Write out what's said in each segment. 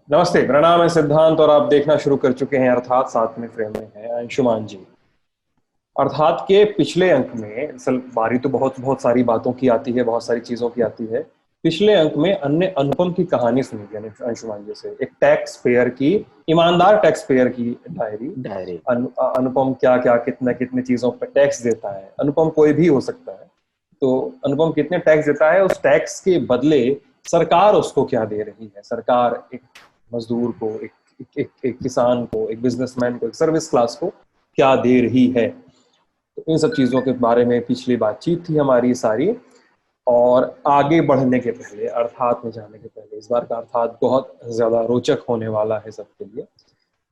नमस्ते, मेरा नाम है सिद्धांत और आप देखना शुरू कर चुके हैं अर्थात साथ में फ्रेम में है अंशुमान जी। अर्थात के पिछले अंक में असल बारी तो बहुत बहुत सारी बातों की आती है, बहुत सारी चीजों की आती है। पिछले अंक में अन्य अनुपम की कहानी सुनी थी अंशुमान जी से, एक टैक्स पेयर की, ईमानदार टैक्स पेयर की डायरी। डायरी। अनुपम क्या क्या कितने कितने चीजों पर टैक्स देता है। अनुपम कोई भी हो सकता है, तो अनुपम कितने टैक्स देता है, उस टैक्स के बदले सरकार उसको क्या दे रही है। सरकार एक मजदूर को, एक किसान को, एक बिजनेसमैन को, एक सर्विस क्लास को क्या दे रही है। तो इन सब चीजों के बारे में पिछली बातचीत थी हमारी सारी। और आगे बढ़ने के पहले, अर्थात में जाने के पहले, इस बार का अर्थात बहुत ज्यादा रोचक होने वाला है सबके लिए।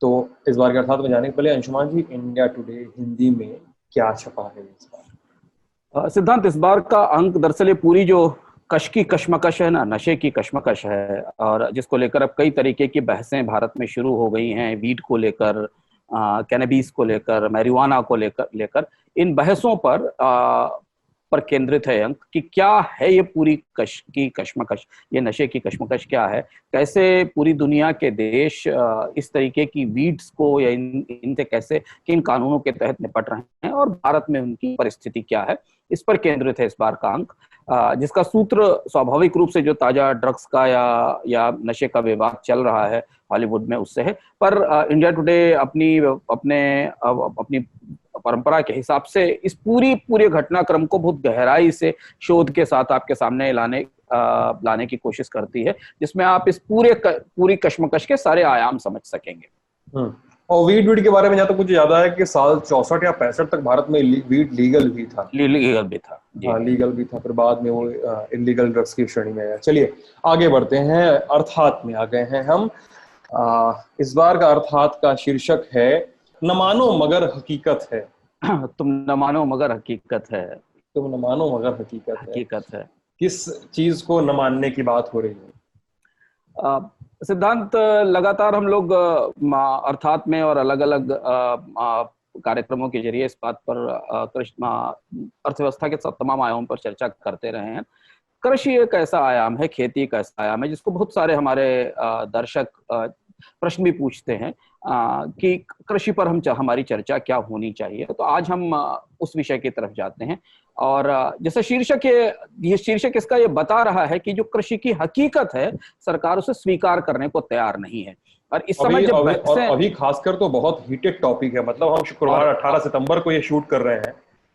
तो इस बार के अर्थात में जाने के पहले अंशुमान जी, इंडिया टुडे हिंदी में क्या छपा है इस बार? सिद्धांत, इस बार का अंक दरअसल ये पूरी जो कश की कशमकश है ना, नशे की कशमकश है, और जिसको लेकर अब कई तरीके की बहसें भारत में शुरू हो गई हैं। वीड को लेकर, कैनबीस को लेकर, मैरिजुआना को लेकर लेकर इन बहसों पर केंद्रित है अंक कि क्या है ये पूरी कश की कशमकश, ये नशे की कशमकश क्या है, कैसे पूरी दुनिया के देश इस तरीके की वीड्स को या इनसे कैसे, किन कानूनों के तहत निपट रहे हैं और भारत में उनकी परिस्थिति क्या है। इस पर केंद्रित है इस बार का अंक, जिसका सूत्र स्वाभाविक रूप से जो ताजा ड्रग्स का या नशे का विवाद चल रहा है हॉलीवुड में उससे है। पर इंडिया टुडे अपनी परंपरा के हिसाब से इस पूरे घटनाक्रम को बहुत गहराई से शोध के साथ आपके सामने लाने की कोशिश करती है, जिसमें आप इस पूरी कशमकश के सारे आयाम समझ सकेंगे। और वीड वीड के बारे में जहाँ तक मुझे याद आया कि साल 64 या 65 तक भारत में वीड लीगल भी था। लीगल भी था जी। हाँ, लीगल भी था, फिर बाद में वो इलीगल ड्रग्स की श्रेणी में आया। चलिए आगे बढ़ते हैं, अर्थात में आ गए हैं हम। इस बार का अर्थात का शीर्षक है न मानो मगर हकीकत है। तुम न मानो मगर हकीकत है। तुम न मानो मगर हकीकत है। किस चीज को न मानने की बात हो रही है? सिद्धांत, लगातार हम लोग अर्थात में और अलग अलग कार्यक्रमों के जरिए इस बात पर अर्थव्यवस्था के तमाम आयामों पर चर्चा करते रहे हैं। कृषि एक ऐसा आयाम है, खेती एक ऐसा आयाम है जिसको बहुत सारे हमारे दर्शक प्रश्न भी पूछते हैं कि कृषि पर हमारी चर्चा क्या होनी चाहिए। तो आज हम उस विषय की तरफ जाते हैं। और जैसे ये शीर्षक इसका ये बता रहा है कि जो कृषि की हकीकत है, सरकार उसे स्वीकार करने को तैयार नहीं है। और इस समय जब अभी खासकर तो बहुत हीटेड टॉपिक है। मतलब हम शुक्रवार 18 सितंबर को ये शूट कर रहे हैं।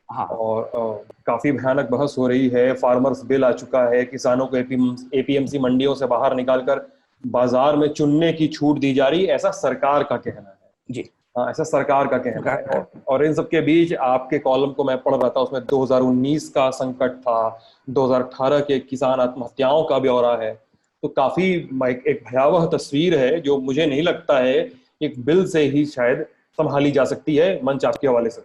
हाँ। और काफी भयानक बहस हो रही है। फार्मर्स बिल आ चुका है, किसानों को एपीएमसी मंडियों से बाहर निकालकर बाजार में चुनने की छूट दी जा रही, ऐसा सरकार का कहना है जी। हाँ, ऐसा सरकार का कहना है। और इन सबके बीच आपके कॉलम को मैं पढ़ रहा था, उसमें 2019 का संकट था, 2018 के किसान आत्महत्याओं का ब्यौरा है। तो काफी एक भयावह तस्वीर है जो मुझे नहीं लगता है एक बिल से ही शायद संभाली जा सकती है। मंच आपके हवाले से।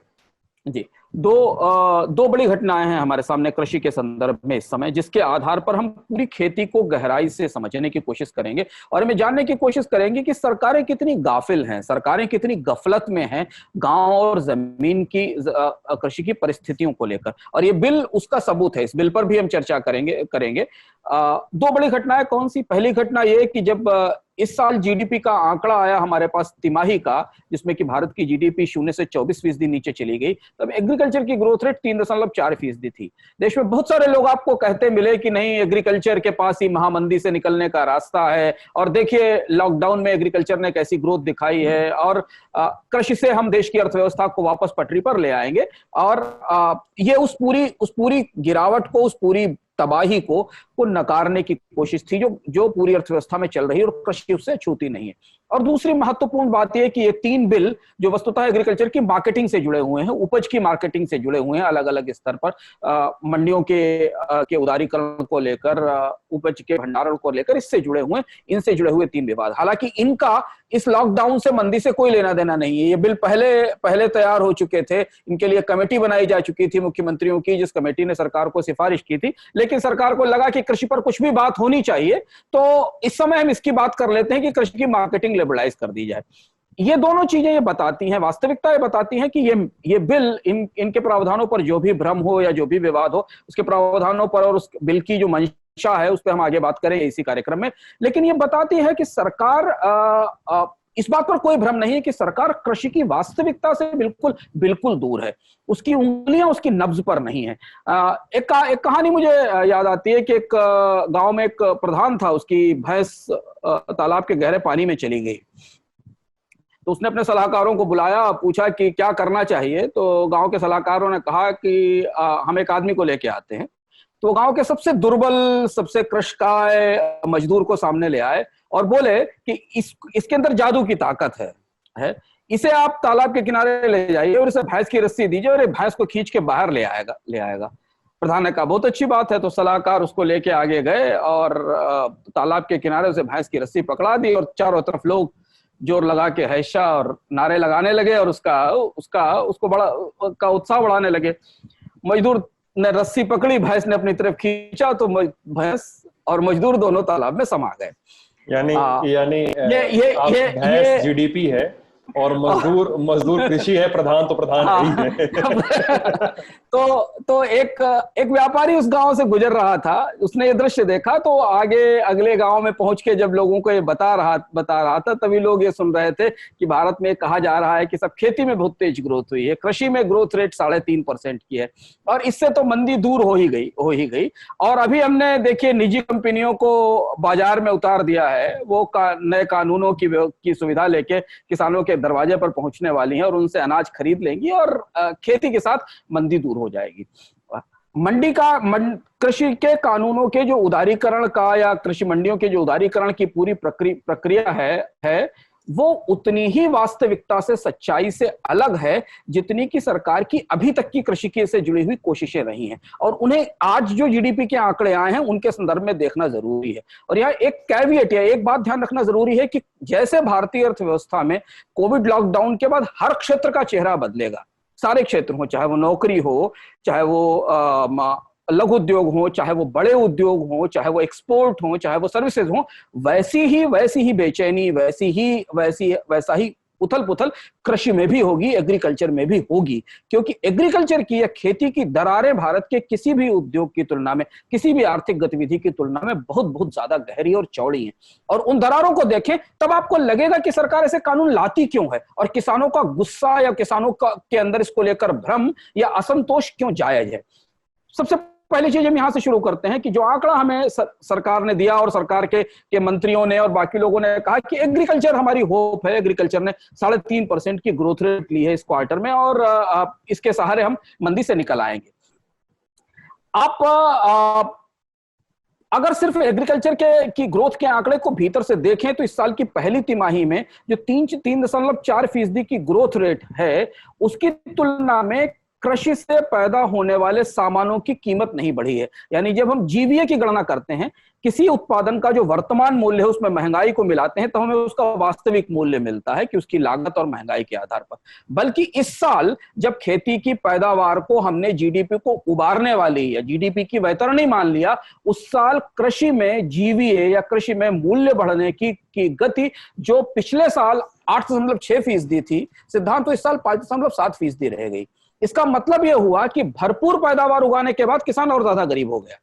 जी। दो बड़ी घटनाएं हैं हमारे सामने कृषि के संदर्भ में इस समय, जिसके आधार पर हम पूरी खेती को गहराई से समझने की कोशिश करेंगे और हमें जानने की कोशिश करेंगे कि सरकारें कितनी गाफिल हैं, सरकारें कितनी गफलत में हैं गांव और जमीन की कृषि की परिस्थितियों को लेकर। और ये बिल उसका सबूत है। इस बिल पर भी हम चर्चा करेंगे। दो बड़ी घटनाएं कौन सी? पहली घटना यह कि जब इस साल जीडीपी का आंकड़ा आया हमारे पास तिमाही का, जिसमें कि भारत की जीडीपी 0 से 24% नीचे चली गई, तब एग्रीकल्चर की ग्रोथ रेट 3.4% थी। देश में बहुत सारे लोग आपको कहते मिले कि नहीं, एग्रीकल्चर के पास ही महामंदी से निकलने का रास्ता है, और देखिए लॉकडाउन में एग्रीकल्चर ने कैसी ग्रोथ दिखाई है, और कृषि से हम देश की अर्थव्यवस्था को वापस पटरी पर ले आएंगे। और ये उस पूरी गिरावट को, उस पूरी तबाही को नकारने की कोशिश थी जो पूरी अर्थव्यवस्था में चल रही है, और कृषि उससे छूती नहीं है। और दूसरी महत्वपूर्ण बात यह कि ये तीन बिल जो वस्तुतः एग्रीकल्चर की मार्केटिंग से जुड़े हुए हैं, उपज की मार्केटिंग से जुड़े हुए हैं, अलग अलग स्तर पर मंडियों के उदारीकरण को लेकर, उपज के भंडारण को लेकर, इससे जुड़े हुए, इनसे जुड़े हुए तीन विवाद। हालांकि इनका इस लॉकडाउन से, मंदी से कोई लेना देना नहीं है। ये बिल पहले तैयार हो चुके थे, इनके लिए कमेटी बनाई जा चुकी थी मुख्यमंत्रियों की, जिस कमेटी ने सरकार को सिफारिश की थी। लेकिन सरकार को लगा कि कृषि पर कुछ भी बात होनी चाहिए, तो इस समय हम इसकी बात कर लेते हैं कि कृषि की मार्केटिंग लिबरलाइज कर दी जाए। ये दोनों चीजें ये बताती हैं, वास्तविकता ये बताती हैं कि ये बिल, इनके प्रावधानों पर जो भी भ्रम हो या जो भी विवाद हो, उसके प्रावधानों पर और उस बिल की जो मंशा है, उस पर हम आगे बात करेंगे इसी कार्यक्रम में। लेकिन ये बताती है कि सरकार, इस बात पर कोई भ्रम नहीं है कि सरकार कृषि की वास्तविकता से बिल्कुल बिल्कुल दूर है। उसकी उंगलियां उसकी नब्ज पर नहीं है। एक कहानी मुझे याद आती है कि एक गांव में एक प्रधान था, उसकी भैंस तालाब के गहरे पानी में चली गई। तो उसने अपने सलाहकारों को बुलाया, पूछा कि क्या करना चाहिए। तो गांव के सलाहकारों ने कहा कि हम एक आदमी को लेके आते हैं। तो गांव के सबसे दुर्बल, सबसे कृषकाय मजदूर को सामने ले आए और बोले कि इसके अंदर जादू की ताकत है, इसे आप तालाब के किनारे ले जाइए और इसे भैंस की रस्सी दीजिए और ये भैंस को खींच के बाहर ले आएगा। प्रधान ने कहा बहुत अच्छी बात है। तो सलाहकार उसको लेके आगे गए और तालाब के किनारे उसे भैंस की रस्सी पकड़ा दी और चारों तरफ लोग जोर लगा के हैशा और नारे लगाने लगे और उसको बड़ा का उत्साह बढ़ाने लगे। मजदूर ने रस्सी पकड़ी, भैंस ने अपनी तरफ खींचा तो भैंस और मजदूर दोनों तालाब में समा गए। यानी ये भैंस जीडीपी है और मजदूर कृषि है, प्रधान तो प्रधान है ही है। तो एक व्यापारी उस गांव से गुजर रहा था, उसने ये दृश्य देखा तो आगे अगले गांव में पहुंच के जब लोगों को ये बता रहा था, तभी लोग ये सुन रहे थे कि भारत में कहा जा रहा है कि सब खेती में बहुत तेज ग्रोथ हुई है, कृषि में ग्रोथ रेट 3.5% की है और इससे तो मंदी दूर हो ही गई। और अभी हमने देखिए निजी कंपनियों को बाजार में उतार दिया है, वो नए कानूनों की सुविधा लेके किसानों के दरवाजे पर पहुंचने वाली हैं और उनसे अनाज खरीद लेंगी और खेती के साथ मंदी दूर हो जाएगी। कृषि के कानूनों के जो उदारीकरण का या कृषि मंडियों के जो उदारीकरण की पूरी प्रक्रिया है वो उतनी ही वास्तविकता से, सच्चाई से अलग है जितनी कि सरकार की अभी तक की कृषि के से जुड़ी हुई कोशिशें रही हैं। और उन्हें आज जो जीडीपी के आंकड़े आए हैं उनके संदर्भ में देखना जरूरी है। और यहाँ एक कैविएट या एक बात ध्यान रखना जरूरी है कि जैसे भारतीय अर्थव्यवस्था में कोविड लॉकडाउन के बाद हर क्षेत्र का चेहरा बदलेगा, सारे क्षेत्र हो, चाहे वो नौकरी हो, चाहे वो लघु उद्योग हो, चाहे वो बड़े उद्योग हो, चाहे वो एक्सपोर्ट हो, चाहे वो सर्विसेज हो, वैसी ही बेचैनी, वैसा ही उथल पुथल कृषि में भी होगी, एग्रीकल्चर में भी होगी। क्योंकि एग्रीकल्चर की या खेती की दरारें भारत के किसी भी उद्योग की तुलना में, किसी भी आर्थिक गतिविधि की तुलना में बहुत बहुत ज्यादा गहरी और चौड़ी हैं। और उन दरारों को देखें तब आपको लगेगा कि सरकार ऐसे कानून लाती क्यों है और किसानों का गुस्सा या किसानों के अंदर इसको लेकर भ्रम या असंतोष क्यों जायज है। सबसे पहली चीज हम यहां से शुरू करते हैं कि जो आंकड़ा हमें सरकार ने दिया और सरकार के मंत्रियों ने और बाकी लोगों ने कहा कि एग्रीकल्चर हमारी होप है, एग्रीकल्चर ने 3.5% की ग्रोथ रेट ली है इस क्वार्टर में और इसके सहारे हम मंदी से निकल आएंगे। आप अगर सिर्फ एग्रीकल्चर की ग्रोथ के आंकड़े को भीतर से देखें तो इस साल की पहली तिमाही में जो 3.4% की ग्रोथ रेट है उसकी तुलना में कृषि से पैदा होने वाले सामानों की कीमत नहीं बढ़ी है। यानी जब हम जीवीए की गणना करते हैं, किसी उत्पादन का जो वर्तमान मूल्य है उसमें महंगाई को मिलाते हैं तो हमें उसका वास्तविक मूल्य मिलता है कि उसकी लागत और महंगाई के आधार पर। बल्कि इस साल जब खेती की पैदावार को हमने जीडीपी को उबारने वाली या जीडीपी की वैतरणी मान लिया, उस साल कृषि में जीवीए या कृषि में मूल्य बढ़ने की गति जो पिछले साल 8.6% थी, सिद्धांत तो इस साल 5.7% रह गई। इसका मतलब यह हुआ कि भरपूर पैदावार उगाने के बाद किसान और ज्यादा गरीब हो गया।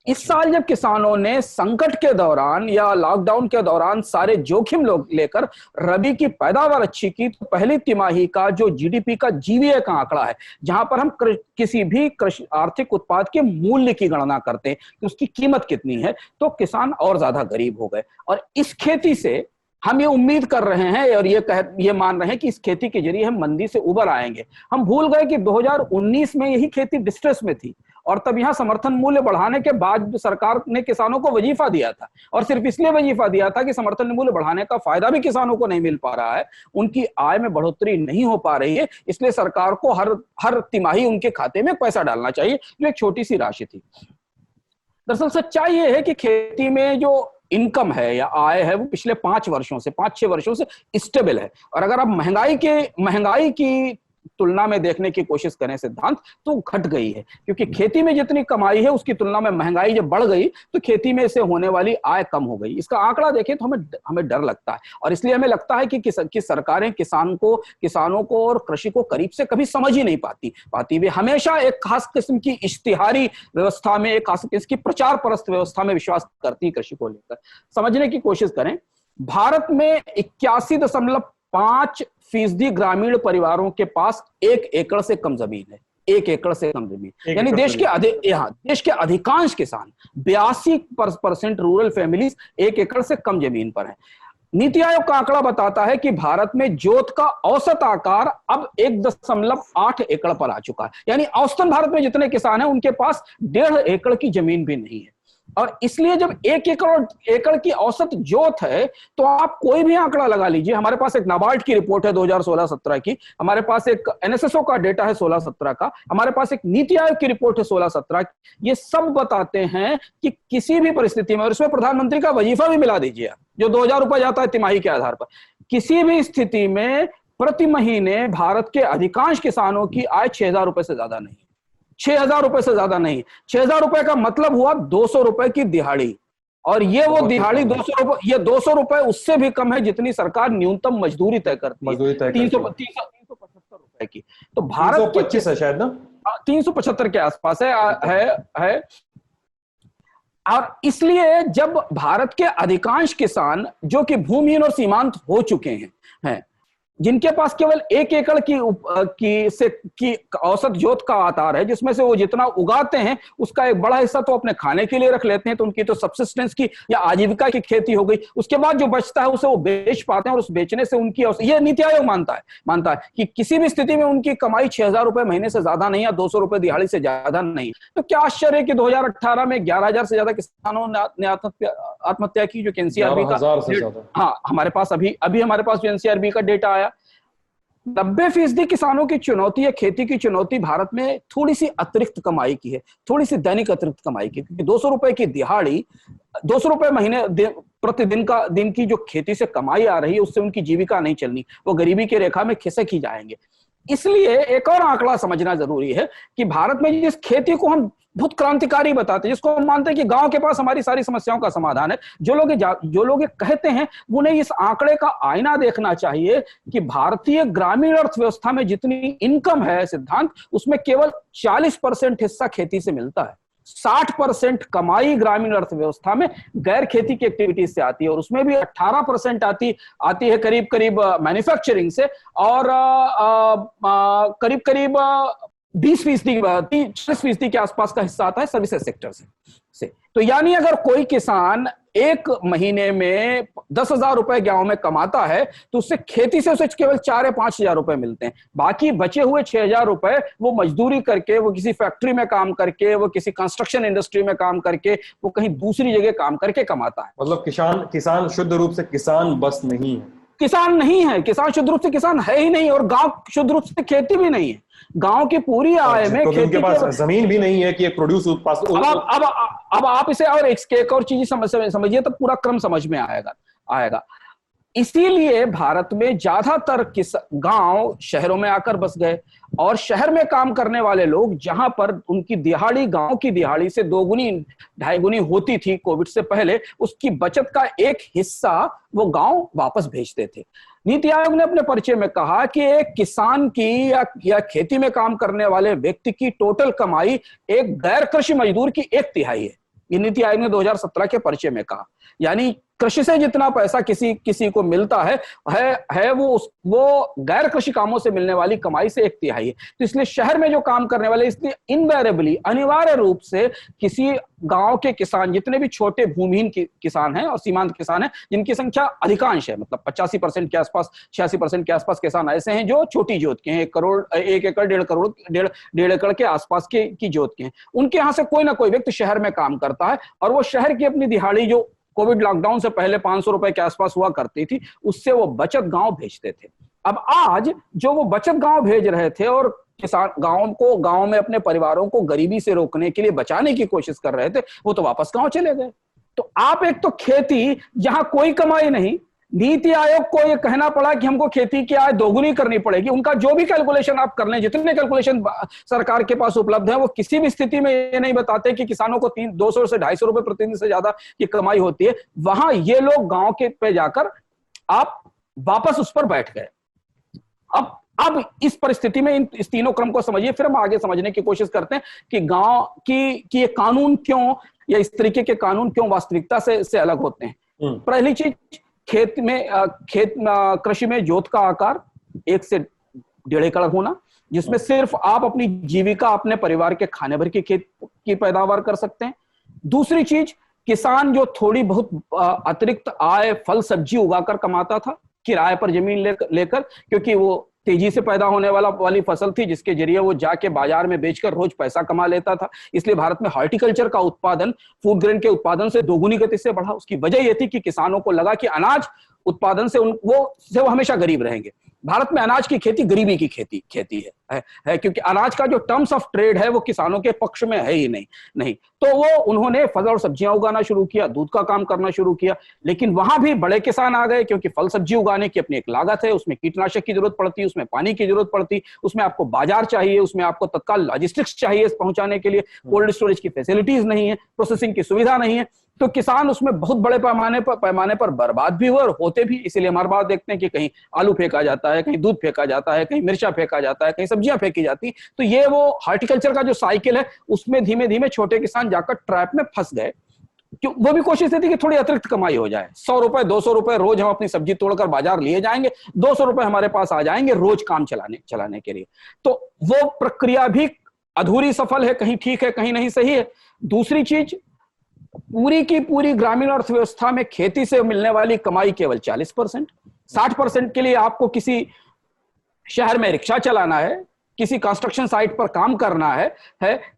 इस साल जब किसानों ने संकट के दौरान या लॉकडाउन के दौरान सारे जोखिम लेकर रबी की पैदावार अच्छी की, तो पहली तिमाही का जो जीडीपी का जीवीए का आंकड़ा है, जहां पर हम किसी भी कृषि आर्थिक उत्पाद के मूल्य की गणना करते हैं कि उसकी कीमत कितनी है, तो किसान और ज्यादा गरीब हो गए। और इस खेती से हम ये उम्मीद कर रहे हैं और ये मान रहे हैं कि इस खेती के जरिए हम मंदी से उबर आएंगे। हम भूल गए कि 2019 में यही खेती डिस्ट्रेस में थी और तब यहां समर्थन मूल्य बढ़ाने के बाद सरकार ने किसानों को वजीफा दिया था और सिर्फ इसलिए वजीफा दिया था कि समर्थन मूल्य बढ़ाने का फायदा भी किसानों को नहीं मिल पा रहा है, उनकी आय में बढ़ोतरी नहीं हो पा रही है, इसलिए सरकार को हर तिमाही उनके खाते में पैसा डालना चाहिए, जो एक छोटी सी राशि थी। दरअसल सच्चाई ये है कि खेती में जो इनकम है या आय है वो पिछले 5-6 वर्षों से स्टेबल है। और अगर आप महंगाई की तुलना में देखने की कोशिश करें सिद्धांत, तो घट गई है, क्योंकि खेती में जितनी कमाई है उसकी तुलना में महंगाई जब बढ़ गई तो खेती में से होने वाली आय कम हो गई। इसका आंकड़ा देखें तो हमें डर लगता है, और इसलिए हमें लगता है कि सरकारें किसानों को और कृषि को करीब से कभी समझ ही नहीं पाती। वे हमेशा एक खास किस्म की इश्तिहारी व्यवस्था में, एक खास किस्म की प्रचार परस्त व्यवस्था में विश्वास करती है कृषि को लेकर। समझने की कोशिश करें, भारत में 81.5% ग्रामीण परिवारों के पास 1 एकड़ से कम जमीन है। 1 एकड़ से कम जमीन, यानी देश के अधिकांश किसान 82% रूरल फैमिलीज 1 एकड़ से कम जमीन पर हैं। नीति आयोग का आंकड़ा बताता है कि भारत में जोत का औसत आकार अब 1.8 एकड़ पर आ चुका है, यानी औसतन भारत में जितने किसान हैं उनके पास 1.5 एकड़ की जमीन भी नहीं है। और इसलिए जब 1 एकड़ की औसत जोत है तो आप कोई भी आंकड़ा लगा लीजिए। हमारे पास एक नाबार्ड की रिपोर्ट है 2016-17 की, हमारे पास एक एनएसएसओ का डेटा है 16-17 का, हमारे पास एक नीति आयोग की रिपोर्ट है 16-17 की। ये सब बताते हैं कि किसी भी परिस्थिति में, और इसमें प्रधानमंत्री का वजीफा भी मिला दीजिए जो 2,000 रुपए जाता है तिमाही के आधार पर, किसी भी स्थिति में प्रति महीने भारत के अधिकांश किसानों की आय 6,000 रुपए से ज्यादा नहीं, 6,000 रुपए से ज्यादा नहीं। 6,000 रुपए का मतलब हुआ 200 रुपए की दिहाड़ी, और ये वो दिहाड़ी 200 रुपए, ये 200 रुपए उससे भी कम है जितनी सरकार न्यूनतम मजदूरी तय करती है, 375 रुपए की। तो भारत 325 है शायद ना, 375 के आसपास है। और इसलिए जब भारत के अधिकांश किसान जो कि भूमिहीन और सीमांत हो चुके हैं, जिनके पास केवल 1 एकड़ की औसत जोत का आधार है, जिसमें से वो जितना उगाते हैं उसका एक बड़ा हिस्सा तो अपने खाने के लिए रख लेते हैं, तो उनकी तो सब्सिस्टेंस की या आजीविका की खेती हो गई। उसके बाद जो बचता है उसे वो बेच पाते हैं, और उस बेचने से उनकी ये नीति आयोग मानता है कि किसी भी स्थिति में उनकी कमाई 6,000 रुपए महीने से ज्यादा नहीं या 200 रुपए दिहाड़ी से ज्यादा नहीं। तो क्या आश्चर्य है कि 2018 में 11,000 से ज्यादा किसानों ने आत्महत्या की, जो एनसीआरबी का, हाँ हमारे पास अभी हमारे पास जो एनसीआरबी का डेटा आया। 90% किसानों की चुनौती या खेती की चुनौती भारत में थोड़ी सी अतिरिक्त कमाई की है, थोड़ी सी दैनिक अतिरिक्त कमाई की, क्योंकि 200 रुपए की दिहाड़ी, 200 रुपए महीने प्रतिदिन की जो खेती से कमाई आ रही है उससे उनकी जीविका नहीं चलनी, वो गरीबी की रेखा में खिसक ही जाएंगे। इसलिए एक और आंकड़ा समझना जरूरी है कि भारत में जिस खेती को हम बहुत क्रांतिकारी बताते हैं, जिसको हम मानते हैं कि गांव के पास हमारी सारी समस्याओं का समाधान है, जो लोग कहते हैं उन्हें इस आंकड़े का आईना देखना चाहिए कि भारतीय ग्रामीण अर्थव्यवस्था में जितनी इनकम है सिद्धांत, उसमें केवल 40% हिस्सा खेती से मिलता है। 60% कमाई ग्रामीण अर्थव्यवस्था में गैर खेती की एक्टिविटीज से आती है, और उसमें भी 18% आती है करीब मैन्युफैक्चरिंग से, और करीब 40% के आसपास का हिस्सा आता है सर्विसेज सेक्टर से। तो यानी अगर कोई किसान एक महीने में 10,000 रुपए गांव में कमाता है तो उससे खेती से उसे केवल 4 या 5,000 रुपए मिलते हैं। बाकी बचे हुए 6,000 रुपए वो मजदूरी करके, वो किसी फैक्ट्री में काम करके, वो किसी कंस्ट्रक्शन इंडस्ट्री में काम करके, वो कहीं दूसरी जगह काम करके कमाता है। मतलब किसान शुद्ध रूप से किसान बस नहीं है, किसान शुद्ध रूप से किसान है ही नहीं, और गांव शुद्ध रूप से खेती भी नहीं है। गांव की पूरी आय में खेती के पास जमीन भी नहीं है कि एक प्रोड्यूस अब आप इसे और एक और चीज समझिए तो पूरा क्रम समझ में आएगा। इसीलिए भारत में ज्यादातर गांव शहरों में आकर बस गए, और शहर में काम करने वाले लोग जहां पर उनकी दिहाड़ी गांव की दिहाड़ी से 2 गुनी 2.5 गुनी होती थी कोविड से पहले, उसकी बचत का एक हिस्सा वो गांव वापस भेजते थे। नीति आयोग ने अपने परिचय में कहा कि एक किसान की या खेती में काम करने वाले व्यक्ति की टोटल कमाई एक गैर कृषि मजदूर की 1/3 है। ये नीति आयोग ने 2017 के परिचय में कहा। यानी कृषि से जितना पैसा किसी को मिलता है वो गैर कृषि कामों से मिलने वाली कमाई से 1/3 है। तो इसलिए शहर में जो काम करने वाले, इसलिए इनवेरेबली अनिवार्य रूप से किसी गांव के किसान, जितने भी छोटे भूमिहीन किसान हैं और सीमांत किसान हैं, जिनकी संख्या अधिकांश है, मतलब 85% के आसपास, 86% के आसपास किसान ऐसे हैं जो छोटी जोत के हैं, 1 एकड़ 1.5 एकड़ के आसपास की जोत के हैं। उनके यहाँ से कोई ना कोई व्यक्ति शहर में काम करता है, और वो शहर की अपनी दिहाड़ी जो कोविड लॉकडाउन से पहले 500 रुपए के आसपास हुआ करती थी, उससे वो बचत गांव भेजते थे। अब आज जो वो बचत गांव भेज रहे थे और किसान गांव में अपने परिवारों को गरीबी से रोकने के लिए बचाने की कोशिश कर रहे थे, वो तो वापस गांव चले गए। तो आप एक तो खेती जहां कोई कमाई नहीं, नीति आयोग को यह कहना पड़ा कि हमको खेती की आय दोगुनी करनी पड़ेगी। उनका जो भी कैलकुलेशन आप कर लें, जितने कैलकुलेशन सरकार के पास उपलब्ध है, वो किसी भी स्थिति में ये नहीं बताते कि किसानों को 200 से 250 रुपए प्रतिदिन से ज्यादा की कमाई होती है। वहां ये लोग गांव के पे जाकर आप वापस उस पर बैठ गए। अब इस परिस्थिति में इस तीनों क्रम को समझिए, फिर हम आगे समझने की कोशिश करते हैं कि गांव की ये कानून क्यों, या इस तरीके के कानून क्यों वास्तविकता से अलग होते हैं। पहली चीज, कृषि में जोत का आकार 1 से 1.5 एकड़ होना, जिसमें सिर्फ आप अपनी जीविका, अपने परिवार के खाने भर की खेत की पैदावार कर सकते हैं। दूसरी चीज, किसान जो थोड़ी बहुत अतिरिक्त आय फल सब्जी उगाकर कमाता था किराए पर जमीन लेकर, क्योंकि वो तेजी से पैदा होने वाली फसल थी, जिसके जरिए वो जाके बाजार में बेचकर रोज पैसा कमा लेता था। इसलिए भारत में हॉर्टिकल्चर का उत्पादन फूड ग्रेन के उत्पादन से दोगुनी गति से बढ़ा। उसकी वजह यह थी कि किसानों को लगा कि अनाज उत्पादन से वो हमेशा गरीब रहेंगे। भारत में अनाज की खेती गरीबी की खेती है, क्योंकि अनाज का जो टर्म्स ऑफ ट्रेड है वो किसानों के पक्ष में है ही नहीं। तो वो उन्होंने फल और सब्जियां उगाना शुरू किया, दूध का काम करना शुरू किया। लेकिन वहां भी बड़े किसान आ गए, क्योंकि फल सब्जी उगाने की अपनी एक लागत है, उसमें कीटनाशक की जरूरत पड़ती है, उसमें पानी की जरूरत पड़ती, उसमें आपको बाजार चाहिए, उसमें आपको तत्काल लॉजिस्टिक्स चाहिए पहुंचाने के लिए, कोल्ड स्टोरेज की फैसिलिटीज नहीं है, प्रोसेसिंग की सुविधा नहीं है। तो किसान उसमें बहुत बड़े पैमाने पर बर्बाद भी हुए और होते भी। इसीलिए हमारे बात देखते हैं कि कहीं आलू फेंका जाता है, कहीं दूध फेंका जाता है, कहीं मिर्चा फेंका जाता है, कहीं सब्जियां फेंकी जाती। तो ये वो हॉर्टिकल्चर का जो साइकिल है, उसमें धीमे धीमे छोटे किसान जाकर ट्रैप में फंस गए। क्यों? वो भी कोशिश थी कि थोड़ी अतिरिक्त कमाई हो जाए। 100 रुपए 200 रुपए रोज हम अपनी सब्जी तोड़कर बाजार लिए जाएंगे, 200 रुपए हमारे पास आ जाएंगे रोज काम चलाने के लिए। तो वो प्रक्रिया भी अधूरी सफल है, कहीं ठीक है, कहीं नहीं सही है। दूसरी चीज, पूरी की पूरी ग्रामीण अर्थव्यवस्था में खेती से मिलने वाली कमाई केवल 40%। 60% के लिए आपको किसी शहर में रिक्शा चलाना है, किसी कंस्ट्रक्शन साइट पर काम करना है,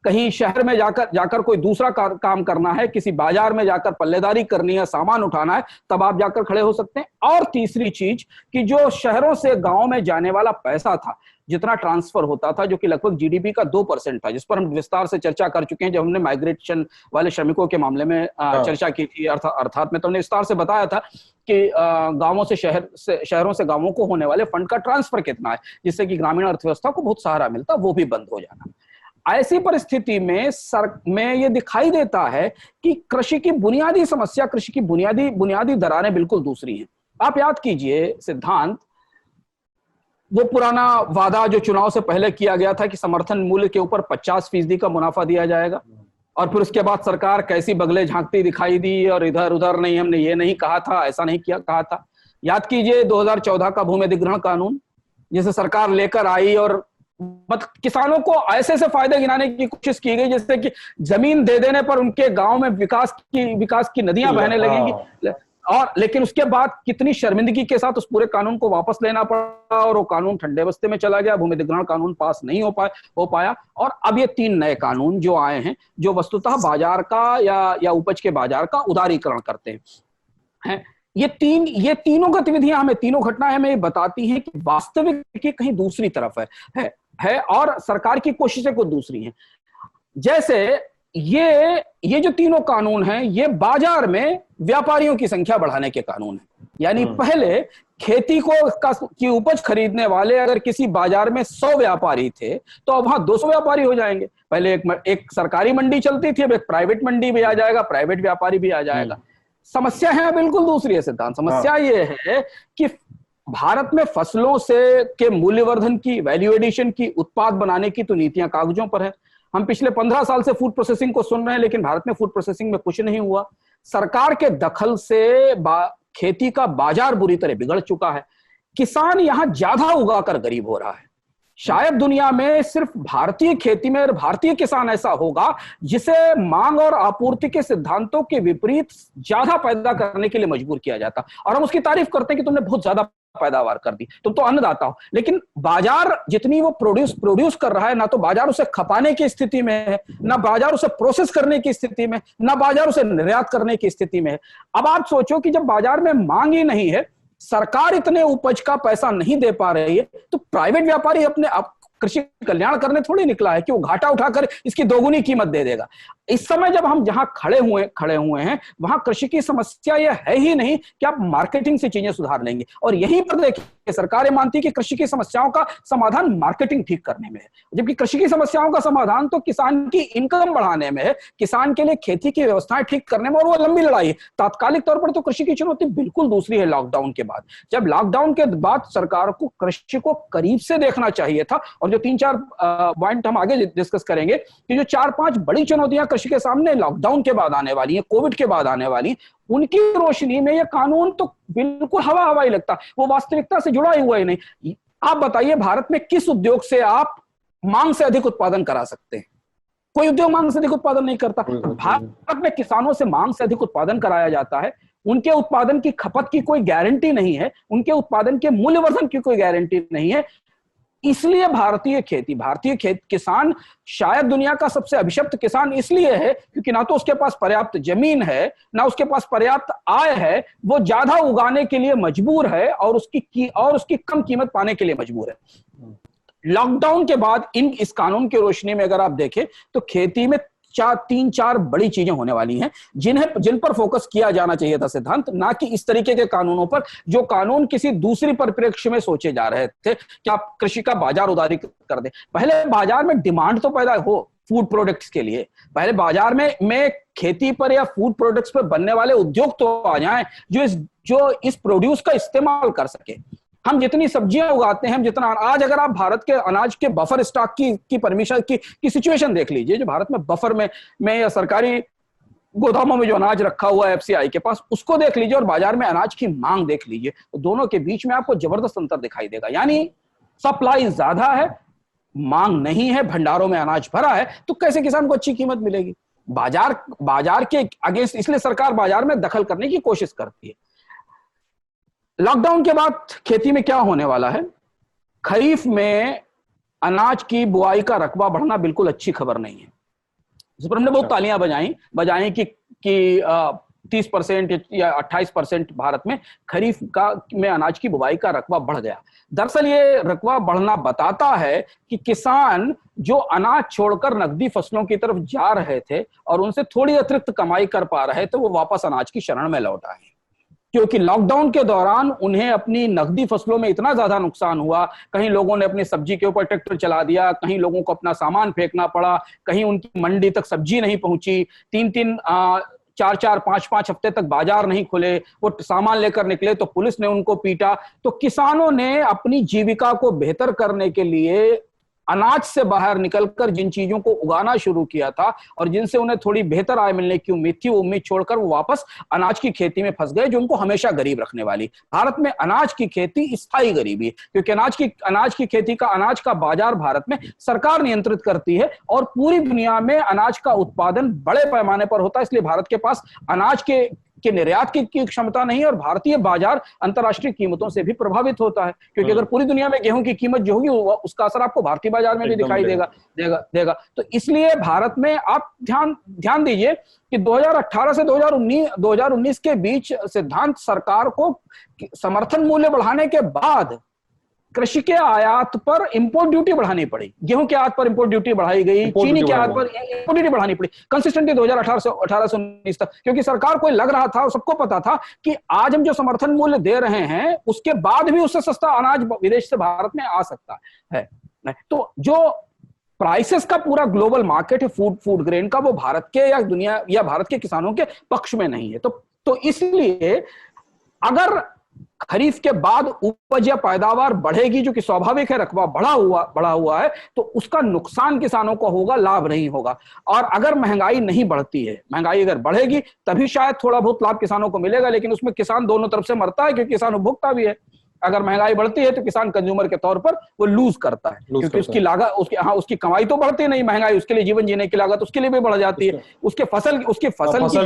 कहीं शहर में जाकर कोई दूसरा काम करना है, किसी बाजार में जाकर पल्लेदारी करनी है, सामान उठाना है, तब आप जाकर खड़े हो सकते हैं। और तीसरी चीज कि जो शहरों से गांव में जाने वाला पैसा था, जितना ट्रांसफर होता था, जो कि लगभग जीडीपी का 2% था, जिस पर हम विस्तार से चर्चा कर चुके हैं जब हमने माइग्रेशन वाले श्रमिकों के मामले में चर्चा की थी। अर्थात में तो हमने विस्तार से बताया था कि गांवों से शहरों से गांवों को होने वाले फंड का ट्रांसफर कितना है, जिससे कि ग्रामीण अर्थव्यवस्था को बहुत सहारा मिलता, वो भी बंद हो जाना। ऐसी परिस्थिति में ये दिखाई देता है कि कृषि की बुनियादी समस्या, कृषि की बुनियादी दरारें बिल्कुल दूसरी हैं। आप याद कीजिए सिद्धांत, वो पुराना वादा जो चुनाव से पहले किया गया था कि समर्थन मूल्य के ऊपर 50% का मुनाफा दिया जाएगा, और फिर उसके बाद सरकार कैसी बगले झांकती दिखाई दी, और इधर उधर नहीं, हमने ये नहीं कहा था, ऐसा नहीं कहा था। याद कीजिए 2014 का भूमि अधिग्रहण कानून, जिसे सरकार लेकर आई और किसानों को ऐसे फायदे गिनाने की कोशिश की गई जैसे कि जमीन दे देने पर उनके गांव में विकास की नदियां बहने लगेंगी। और लेकिन उसके बाद कितनी शर्मिंदगी के साथ उस पूरे कानून को वापस लेना पड़ा, और वो कानून ठंडे बस्ते में चला गया, भूमि अधिग्रहण कानून पास नहीं हो पाया। और अब ये 3 नए कानून जो आए हैं, जो वस्तुतः बाजार का या उपज के बाजार का उदारीकरण करते हैं। ये तीनों गतिविधियां हमें, तीनों घटनाएं हमें बताती हैं कि वास्तविक की कहीं दूसरी तरफ है और सरकार की कोशिशें कुछ दूसरी हैं। जैसे ये जो तीनों कानून हैं, ये बाजार में व्यापारियों की संख्या बढ़ाने के कानून हैं। यानी पहले खेती की उपज खरीदने वाले अगर किसी बाजार में 100 व्यापारी थे, तो अब वहां 200 व्यापारी हो जाएंगे। पहले एक सरकारी मंडी चलती थी, अब एक प्राइवेट मंडी भी आ जाएगा, प्राइवेट व्यापारी भी आ जाएगा। समस्या है बिल्कुल दूसरी है सिद्धांत। समस्या ये है कि भारत में फसलों के मूल्यवर्धन की, वैल्यू एडिशन की, उत्पाद बनाने की तो नीतियां कागजों पर है। हम पिछले 15 साल से फूड प्रोसेसिंग को सुन रहे हैं, लेकिन भारत में फूड प्रोसेसिंग में कुछ नहीं हुआ। सरकार के दखल से खेती का बाजार बुरी तरह बिगड़ चुका है। किसान यहां ज्यादा उगाकर गरीब हो रहा है। शायद दुनिया में सिर्फ भारतीय खेती में और भारतीय किसान ऐसा होगा जिसे मांग और आपूर्ति के सिद्धांतों के विपरीत ज्यादा पैदा करने के लिए मजबूर किया जाता। और हम उसकी तारीफ करते हैं कि तुमने बहुत ज्यादा पैदावार कर दी, तुम तो अन्नदाता हो। लेकिन बाजार जितनी वो प्रोड्यूस कर रहा है, ना तो बाजार उसे खपाने की स्थिति में है, ना बाजार उसे प्रोसेस करने की स्थिति में, ना बाजार उसे निर्यात करने की स्थिति में है। अब आप सोचो कि जब बाजार में मांग ही नहीं है, सरकार इतने उपज का पैसा नहीं दे पा रही है, तो प्राइवेट व्यापारी कृषि कल्याण करने थोड़ी निकला है कि वो घाटा उठाकर इसकी दोगुनी कीमत दे देगा। इस समय जब हम जहां खड़े हुए हैं वहां कृषि की समस्या यह है ही नहीं कि आप मार्केटिंग से चीजें सुधार लेंगे, और यहीं पर देखिए सरकारें मानती है कि कृषि की समस्याओं का समाधान मार्केटिंग ठीक करने में है, जबकि कृषि की समस्याओं का समाधान तो किसान की इनकम बढ़ाने में है, किसान के लिए खेती की व्यवस्थाएं ठीक करने में, और वो लंबी लड़ाई है। तात्कालिक तौर पर तो कृषि की चुनौती बिल्कुल दूसरी है लॉकडाउन के बाद। जब लॉकडाउन के बाद सरकार को कृषि को करीब से देखना चाहिए था, और जो 3-4 पॉइंट हम आगे डिस्कस करेंगे कि जो 4-5 बड़ी चुनौतियां कृषि के सामने लॉकडाउन के बाद आने वाली है, कोविड के बाद आने वाली, उनकी रोशनी में यह कानून तो बिल्कुल हवा हवा ही लगता, वो वास्तविकता से जुड़ा ही हुआ ही नहीं। आप बताइए भारत में किस उद्योग से आप मांग से अधिक उत्पादन करा सकते हैं? कोई उद्योग मांग से अधिक उत्पादन नहीं करता। भारत में किसानों से मांग से अधिक उत्पादन कराया जाता है, उनके उत्पादन की खपत की कोई गारंटी नहीं है, उनके उत्पादन के मूल्यवर्धन की कोई गारंटी नहीं है। इसलिए भारतीय किसान शायद दुनिया का सबसे अभिशप्त किसान इसलिए है क्योंकि ना तो उसके पास पर्याप्त जमीन है, ना उसके पास पर्याप्त आय है, वो ज्यादा उगाने के लिए मजबूर है और उसकी कम कीमत पाने के लिए मजबूर है। लॉकडाउन के बाद इस कानून की रोशनी में अगर आप देखें तो खेती में 3-4 बड़ी चीजें होने वाली हैं जिन पर फोकस किया जाना चाहिए था सिद्धांत, ना कि इस तरीके के कानूनों पर जो कानून किसी दूसरी परिप्रेक्ष्य में सोचे जा रहे थे कि आप कृषि का बाजार उदारीकृत कर दे। पहले बाजार में डिमांड तो पैदा हो फूड प्रोडक्ट्स के लिए, पहले बाजार में खेती पर या फूड प्रोडक्ट्स पर बनने वाले उद्योग तो आ जाएं जो इस प्रोड्यूस का इस्तेमाल कर सके। हम जितनी सब्जियां उगाते हैं, जितना आज अगर आप भारत के अनाज के बफर स्टॉक की परमिशन की सिचुएशन देख लीजिए, जो भारत में बफर में या सरकारी गोदामों में जो अनाज रखा हुआ है एफसीआई के पास, उसको देख लीजिए और बाजार में अनाज की मांग देख लीजिए, तो दोनों के बीच में आपको जबरदस्त अंतर दिखाई देगा। यानी सप्लाई ज्यादा है, मांग नहीं है, भंडारों में अनाज भरा है, तो कैसे किसान को अच्छी कीमत मिलेगी? बाजार के अगेंस्ट इसलिए सरकार बाजार में दखल करने की कोशिश करती है। लॉकडाउन के बाद खेती में क्या होने वाला है? खरीफ में अनाज की बुआई का रकबा बढ़ना बिल्कुल अच्छी खबर नहीं है। इस पर हमने बहुत तालियां बजाई कि 30% या 28% भारत में खरीफ में अनाज की बुआई का रकबा बढ़ गया। दरअसल ये रकबा बढ़ना बताता है कि किसान जो अनाज छोड़कर नकदी फसलों की तरफ जा रहे थे और उनसे थोड़ी अतिरिक्त कमाई कर पा रहे थे, वो वापस अनाज की शरण में लौट आए, क्योंकि लॉकडाउन के दौरान उन्हें अपनी नकदी फसलों में इतना ज्यादा नुकसान हुआ। कहीं लोगों ने अपनी सब्जी के ऊपर ट्रैक्टर चला दिया, कहीं लोगों को अपना सामान फेंकना पड़ा, कहीं उनकी मंडी तक सब्जी नहीं पहुंची, 4-4, 5-5 हफ्ते तक बाजार नहीं खुले, वो सामान लेकर निकले तो पुलिस ने उनको पीटा। तो किसानों ने अपनी जीविका को बेहतर करने के लिए अनाज से बाहर निकलकर जिन चीजों को उगाना शुरू किया था और जिनसे उन्हें थोड़ी बेहतर आय मिलने की उम्मीद थी, वो उम्मीद छोड़कर वो वापस अनाज की खेती में फंस गए, जो उनको हमेशा गरीब रखने वाली। भारत में अनाज की खेती स्थायी गरीबी, क्योंकि अनाज की खेती का अनाज का बाजार भारत में सरकार नियंत्रित करती है और पूरी दुनिया में अनाज का उत्पादन बड़े पैमाने पर होता है। इसलिए भारत के पास अनाज के निर्यात की क्षमता नहीं है और भारतीय बाजार अंतर्राष्ट्रीय कीमतों से भी प्रभावित होता है, क्योंकि अगर पूरी दुनिया में गेहूं की कीमत जो होगी उसका असर आपको भारतीय बाजार में भी दिखाई देगा। तो इसलिए भारत में आप ध्यान दीजिए कि 2018 से 2019 के बीच सिद्धांत सरकार को समर्थन मूल्य बढ़ाने के बाद कृषि के आयात पर इंपोर्ट ड्यूटी बढ़ानी पड़ी, गेहूं के आयात पर इंपोर्ट ड्यूटी बढ़ाई गई, चीनी के आयात पर इंपोर्ट ड्यूटी बढ़ानी पड़ी कंसिस्टेंटली 2018 से 19 तक, क्योंकि सरकार को लग रहा था और सबको पता था कि आज हम जो समर्थन मूल्य दे रहे हैं उसके बाद भी उससे सस्ता अनाज विदेश से भारत में आ सकता है। तो जो प्राइसेस का पूरा ग्लोबल मार्केट है फूड ग्रेन का, वो भारत के या दुनिया या भारत के किसानों के पक्ष में नहीं है। तो इसलिए अगर खरीफ के बाद उपज या पैदावार बढ़ेगी, जो कि स्वाभाविक है, रकबा बढ़ा हुआ है, तो उसका नुकसान किसानों को होगा, लाभ नहीं होगा। और अगर महंगाई नहीं बढ़ती है, महंगाई अगर बढ़ेगी तभी शायद थोड़ा बहुत लाभ किसानों को मिलेगा, लेकिन उसमें किसान दोनों तरफ से मरता है, क्योंकि किसान उपभोक्ता भी है। अगर महंगाई बढ़ती है तो किसान कंज्यूमर के तौर पर वो लूज करता है, क्योंकि उसकी लागत उसकी कमाई तो बढ़ती नहीं, महंगाई उसके लिए जीवन जीने की लागत उसके लिए भी बढ़ जाती है। उसके फसल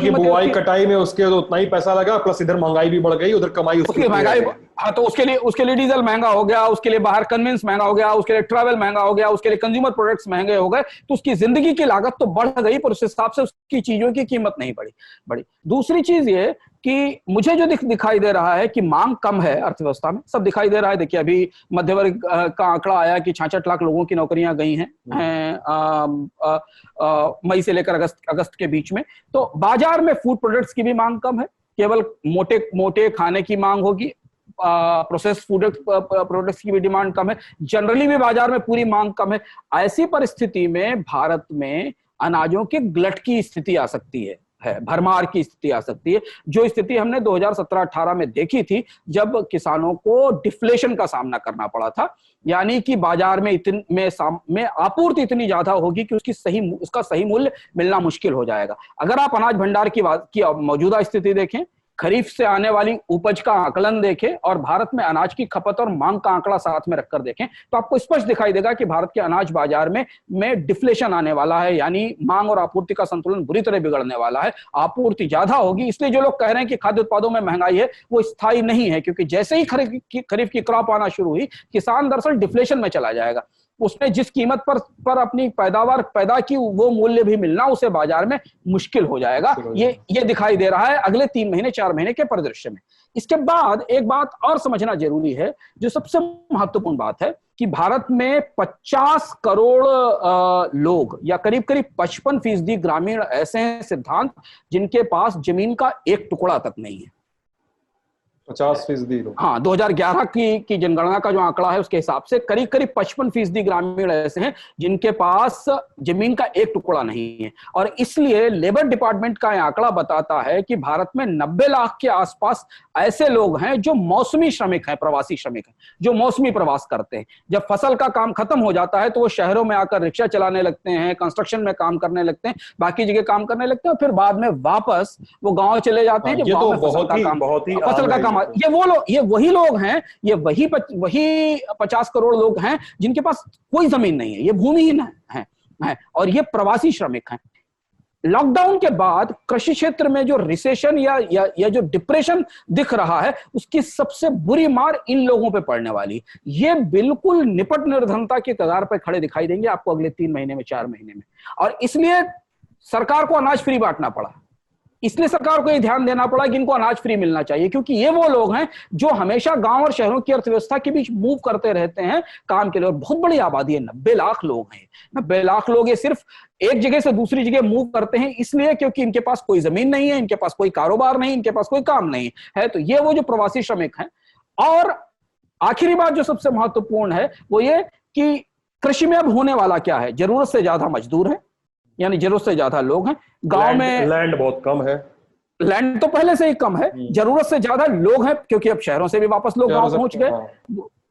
की बुआई कटाई में उसके तो उतना ही पैसा लगा, प्लस इधर महंगाई भी बढ़ गई, उधर कमाई उसकी महंगाई। हाँ, तो उसके लिए डीजल महंगा हो गया, उसके लिए बाहर कन्वेंस महंगा हो गया, उसके लिए ट्रैवल महंगा हो गया, उसके लिए कंज्यूमर प्रोडक्ट्स महंगे हो गए, तो उसकी जिंदगी की लागत तो बढ़ गई, पर उस हिसाब से उसकी चीजों की कीमत नहीं बढ़ी। दूसरी चीज ये कि मुझे जो दिखाई दे रहा है कि मांग कम है अर्थव्यवस्था में, सब दिखाई दे रहा है। देखिए अभी मध्य वर्ग का आंकड़ा आया कि 66 लाख लोगों की नौकरियां गई हैं मई से लेकर अगस्त के बीच में। तो बाजार में फूड प्रोडक्ट्स की भी मांग कम है, केवल मोटे मोटे खाने की मांग होगी, प्रोसेस फूड प्रोडक्ट्स की भी डिमांड कम है, जनरली भी बाजार में पूरी मांग कम है। ऐसी परिस्थिति में भारत में अनाजों की गलट की स्थिति आ सकती है, भरमार की स्थिति आ सकती है, जो स्थिति हमने 2017-18 में देखी थी जब किसानों को डिफ्लेशन का सामना करना पड़ा था। यानी कि बाजार में आपूर्ति इतनी ज्यादा होगी कि उसका सही मूल्य मिलना मुश्किल हो जाएगा। अगर आप अनाज भंडार की मौजूदा स्थिति देखें, खरीफ से आने वाली उपज का आकलन देखें और भारत में अनाज की खपत और मांग का आंकड़ा साथ में रखकर देखें, तो आपको स्पष्ट दिखाई देगा कि भारत के अनाज बाजार में डिफ्लेशन आने वाला है। यानी मांग और आपूर्ति का संतुलन बुरी तरह बिगड़ने वाला है, आपूर्ति ज्यादा होगी। इसलिए जो लोग कह रहे हैं कि खाद्य उत्पादों में महंगाई है, वो स्थायी नहीं है, क्योंकि जैसे ही खरीफ की क्रॉप आना शुरू हुई, किसान दरअसल डिफ्लेशन में चला जाएगा। उसने जिस कीमत पर अपनी पैदावार पैदा की, वो मूल्य भी मिलना उसे बाजार में मुश्किल हो जाएगा। ये दिखाई दे रहा है अगले 3 महीने 4 महीने के परिदृश्य में। इसके बाद एक बात और समझना जरूरी है, जो सबसे महत्वपूर्ण बात है, कि भारत में 50 करोड़ लोग या करीब करीब 55% ग्रामीण ऐसे हैं सिद्धांत, जिनके पास जमीन का एक टुकड़ा तक नहीं है। 50% लोग, हाँ, 2011 की जनगणना का जो आंकड़ा है उसके हिसाब से करीब करीब 55% ग्रामीण ऐसे हैं जिनके पास जमीन का एक टुकड़ा नहीं है। और इसलिए लेबर डिपार्टमेंट का आंकड़ा बताता है कि भारत में 90 लाख के आसपास ऐसे लोग हैं जो मौसमी श्रमिक हैं, प्रवासी श्रमिक हैं, जो मौसमी प्रवास करते हैं। जब फसल का काम खत्म हो जाता है तो वो शहरों में आकर रिक्शा चलाने लगते हैं, कंस्ट्रक्शन में काम करने लगते हैं, बाकी जगह काम करने लगते हैं, फिर बाद में वापस वो गांव चले जाते हैं। जब गांव में फसल का काम, ये वही लोग हैं, ये वही 50 करोड़ लोग हैं जिनके पास कोई जमीन नहीं है, ये भूमिहीन है और ये प्रवासी श्रमिक हैं। लॉकडाउन के बाद कृषि क्षेत्र में जो रिसेशन या जो डिप्रेशन दिख रहा है, उसकी सबसे बुरी मार इन लोगों पे पड़ने वाली। ये बिल्कुल निपट निर्धनता की कगार पर खड़े दिखाई देंगे आपको अगले 3 महीने में 4 महीने में। और इसलिए सरकार को अनाज फ्री बांटना पड़ा, इसलिए सरकार को यह ध्यान देना पड़ा कि इनको अनाज फ्री मिलना चाहिए, क्योंकि ये वो लोग हैं जो हमेशा गांव और शहरों की अर्थव्यवस्था के बीच मूव करते रहते हैं काम के लिए। और बहुत बड़ी आबादी है, 90 लाख लोग हैं। 90 लाख लोग ये सिर्फ एक जगह से दूसरी जगह मूव करते हैं इसलिए क्योंकि इनके पास कोई जमीन नहीं है, इनके पास कोई कारोबार नहीं, इनके पास कोई काम नहीं है। तो ये वो जो प्रवासी श्रमिक हैं। और आखिरी बात जो सबसे महत्वपूर्ण है वो ये कि कृषि में अब होने वाला क्या है, जरूरत से ज्यादा मजदूर है, यानी जरूरत से ज्यादा लोग हैं। गांव में लैंड बहुत कम है, लैंड तो पहले से ही कम है, जरूरत से ज्यादा लोग हैं क्योंकि अब शहरों से भी वापस लोग गांव पहुंच गए।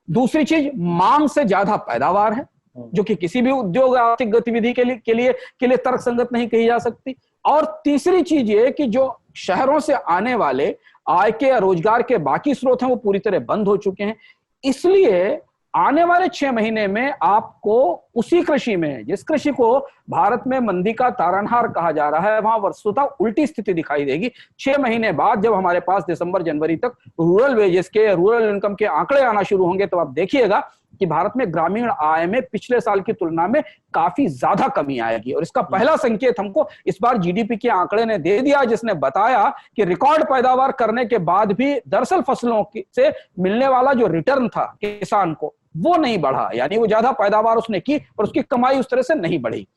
दूसरी चीज, मांग से ज्यादा पैदावार है, जो कि किसी भी उद्योग आर्थिक गतिविधि के लिए तर्कसंगत नहीं कही जा सकती। और तीसरी चीज ये कि जो शहरों से आने वाले आय के या रोजगार के बाकी स्रोत हैं वो पूरी तरह बंद हो चुके हैं। इसलिए आने वाले 6 महीने में आपको उसी कृषि में, जिस कृषि को भारत में मंदी का तारनहार कहा जा रहा है, वहां वस्तुतः उल्टी स्थिति दिखाई देगी। 6 महीने बाद जब हमारे पास दिसंबर जनवरी तक रूरल वेजेस के, रूरल इनकम के आंकड़े आना शुरू होंगे, तो आप देखिएगा कि भारत में ग्रामीण आय में पिछले साल की तुलना में काफी ज्यादा कमी आएगी। और इसका पहला संकेत हमको इस बार जीडीपी के आंकड़े ने दे दिया, जिसने बताया कि रिकॉर्ड पैदावार करने के बाद भी दरअसल फसलों से मिलने वाला जो रिटर्न था किसान को, वो नहीं बढ़ा। यानी वो ज्यादा पैदावार उसने की और उसकी कमाई उस तरह से नहीं बढ़ी।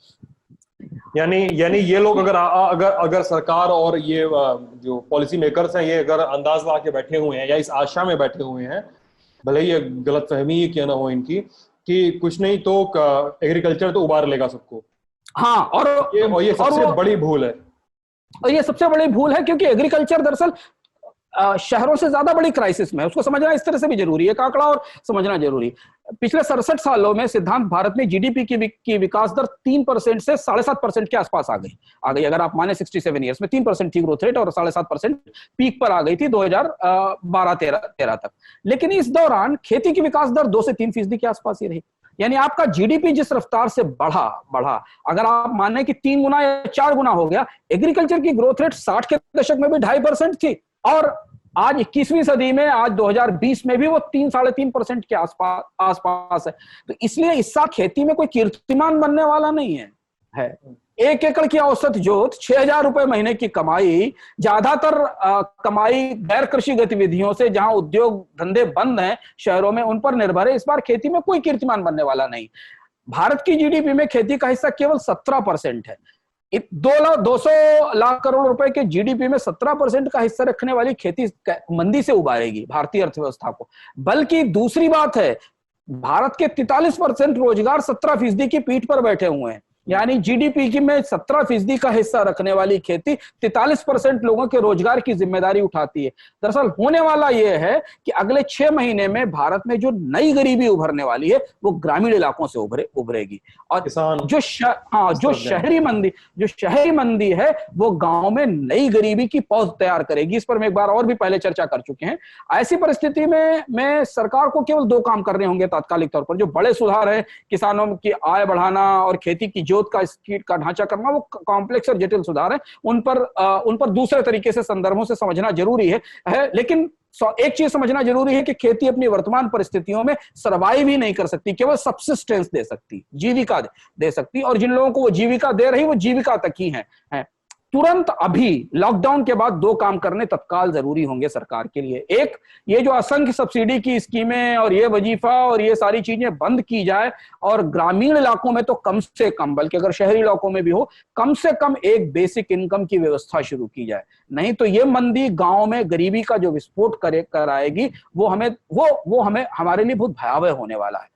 यानी ये लोग अगर सरकार और ये जो पॉलिसी मेकर्स हैं, ये अगर अंदाज ला के बैठे हुए हैं या इस आशा में बैठे हुए हैं, भले ही ये गलतफहमी ही क्यों ना हो इनकी, कि कुछ नहीं तो एग्रीकल्चर तो उबार लेगा सबको। हाँ, और ये सबसे बड़ी भूल है। और ये सबसे बड़ी भूल है क्योंकि एग्रीकल्चर दरअसल शहरों से ज्यादा बड़ी क्राइसिस में है। उसको समझना इस तरह से भी जरूरी है, एक आंकड़ा और समझना जरूरी। पिछले 67 सालों में सिद्धांत भारत में जीडीपी की विकास दर 3% से 7.5% के आसपास आ गई। अगर आप माने 67 ईयर्स में 3% थी ग्रोथ रेट और 7.5% पीक पर आ गई थी 2012-13 तक। लेकिन इस दौरान खेती की विकास दर 2 से 3% के आसपास ही रही। यानी आपका जीडीपी जिस रफ्तार से बढ़ा, अगर आप माने कि 3 गुना या 4 गुना हो गया, एग्रीकल्चर की ग्रोथ रेट 60 के दशक में भी 2.5% थी और आज 21वीं सदी में, आज 2020 में भी वो 3-3.5% के आसपास है। तो इसलिए इस साल खेती में कोई कीर्तिमान बनने वाला नहीं है। 1 एकड़ की औसत जोत, 6,000 रुपए महीने की कमाई, ज्यादातर कमाई गैर कृषि गतिविधियों से, जहां उद्योग धंधे बंद हैं शहरों में, उन पर निर्भर है। इस बार खेती में कोई कीर्तिमान बनने वाला नहीं। भारत की जीडीपी में खेती का हिस्सा केवल 17% है। 200 लाख करोड़ रुपए के जीडीपी में 17% का हिस्सा रखने वाली खेती मंदी से उबारेगी भारतीय अर्थव्यवस्था को। बल्कि दूसरी बात है, भारत के 43% रोजगार 17% की पीठ पर बैठे हुए हैं। यानी जीडीपी की में 17% का हिस्सा रखने वाली खेती 43% लोगों के रोजगार की जिम्मेदारी उठाती है। दरअसल होने वाला यह है कि अगले 6 महीने में भारत में जो नई गरीबी उभरने वाली है वो ग्रामीण इलाकों से उभरेगी। और जो शहरी मंदी है वो गांव में नई गरीबी की पौध तैयार करेगी। इस पर मैं एक बार और भी पहले चर्चा कर चुके हैं। ऐसी परिस्थिति में सरकार को केवल 2 काम करने होंगे तात्कालिक तौर पर। जो बड़े सुधार है, किसानों की आय बढ़ाना और खेती की का ढांचा करना, वो कॉम्प्लेक्स और जटिल सुधार है। उन पर दूसरे तरीके से, संदर्भों से समझना जरूरी है। लेकिन एक चीज समझना जरूरी है कि खेती अपनी वर्तमान परिस्थितियों में सर्वाइव ही नहीं कर सकती, केवल सबसिस्टेंस दे सकती, जीविका दे सकती। और जिन लोगों को वो जीविका दे रही, वो जीविका तक ही है। तुरंत अभी लॉकडाउन के बाद 2 काम करने तत्काल जरूरी होंगे सरकार के लिए। एक, ये जो असंख्य सब्सिडी की स्कीमें और ये वजीफा और ये सारी चीजें बंद की जाए, और ग्रामीण इलाकों में तो कम से कम, बल्कि अगर शहरी इलाकों में भी हो, कम से कम एक बेसिक इनकम की व्यवस्था शुरू की जाए। नहीं तो ये मंदी गांव में गरीबी का जो विस्फोट कराएगी, वो हमें हमारे लिए बहुत भयावह होने वाला है।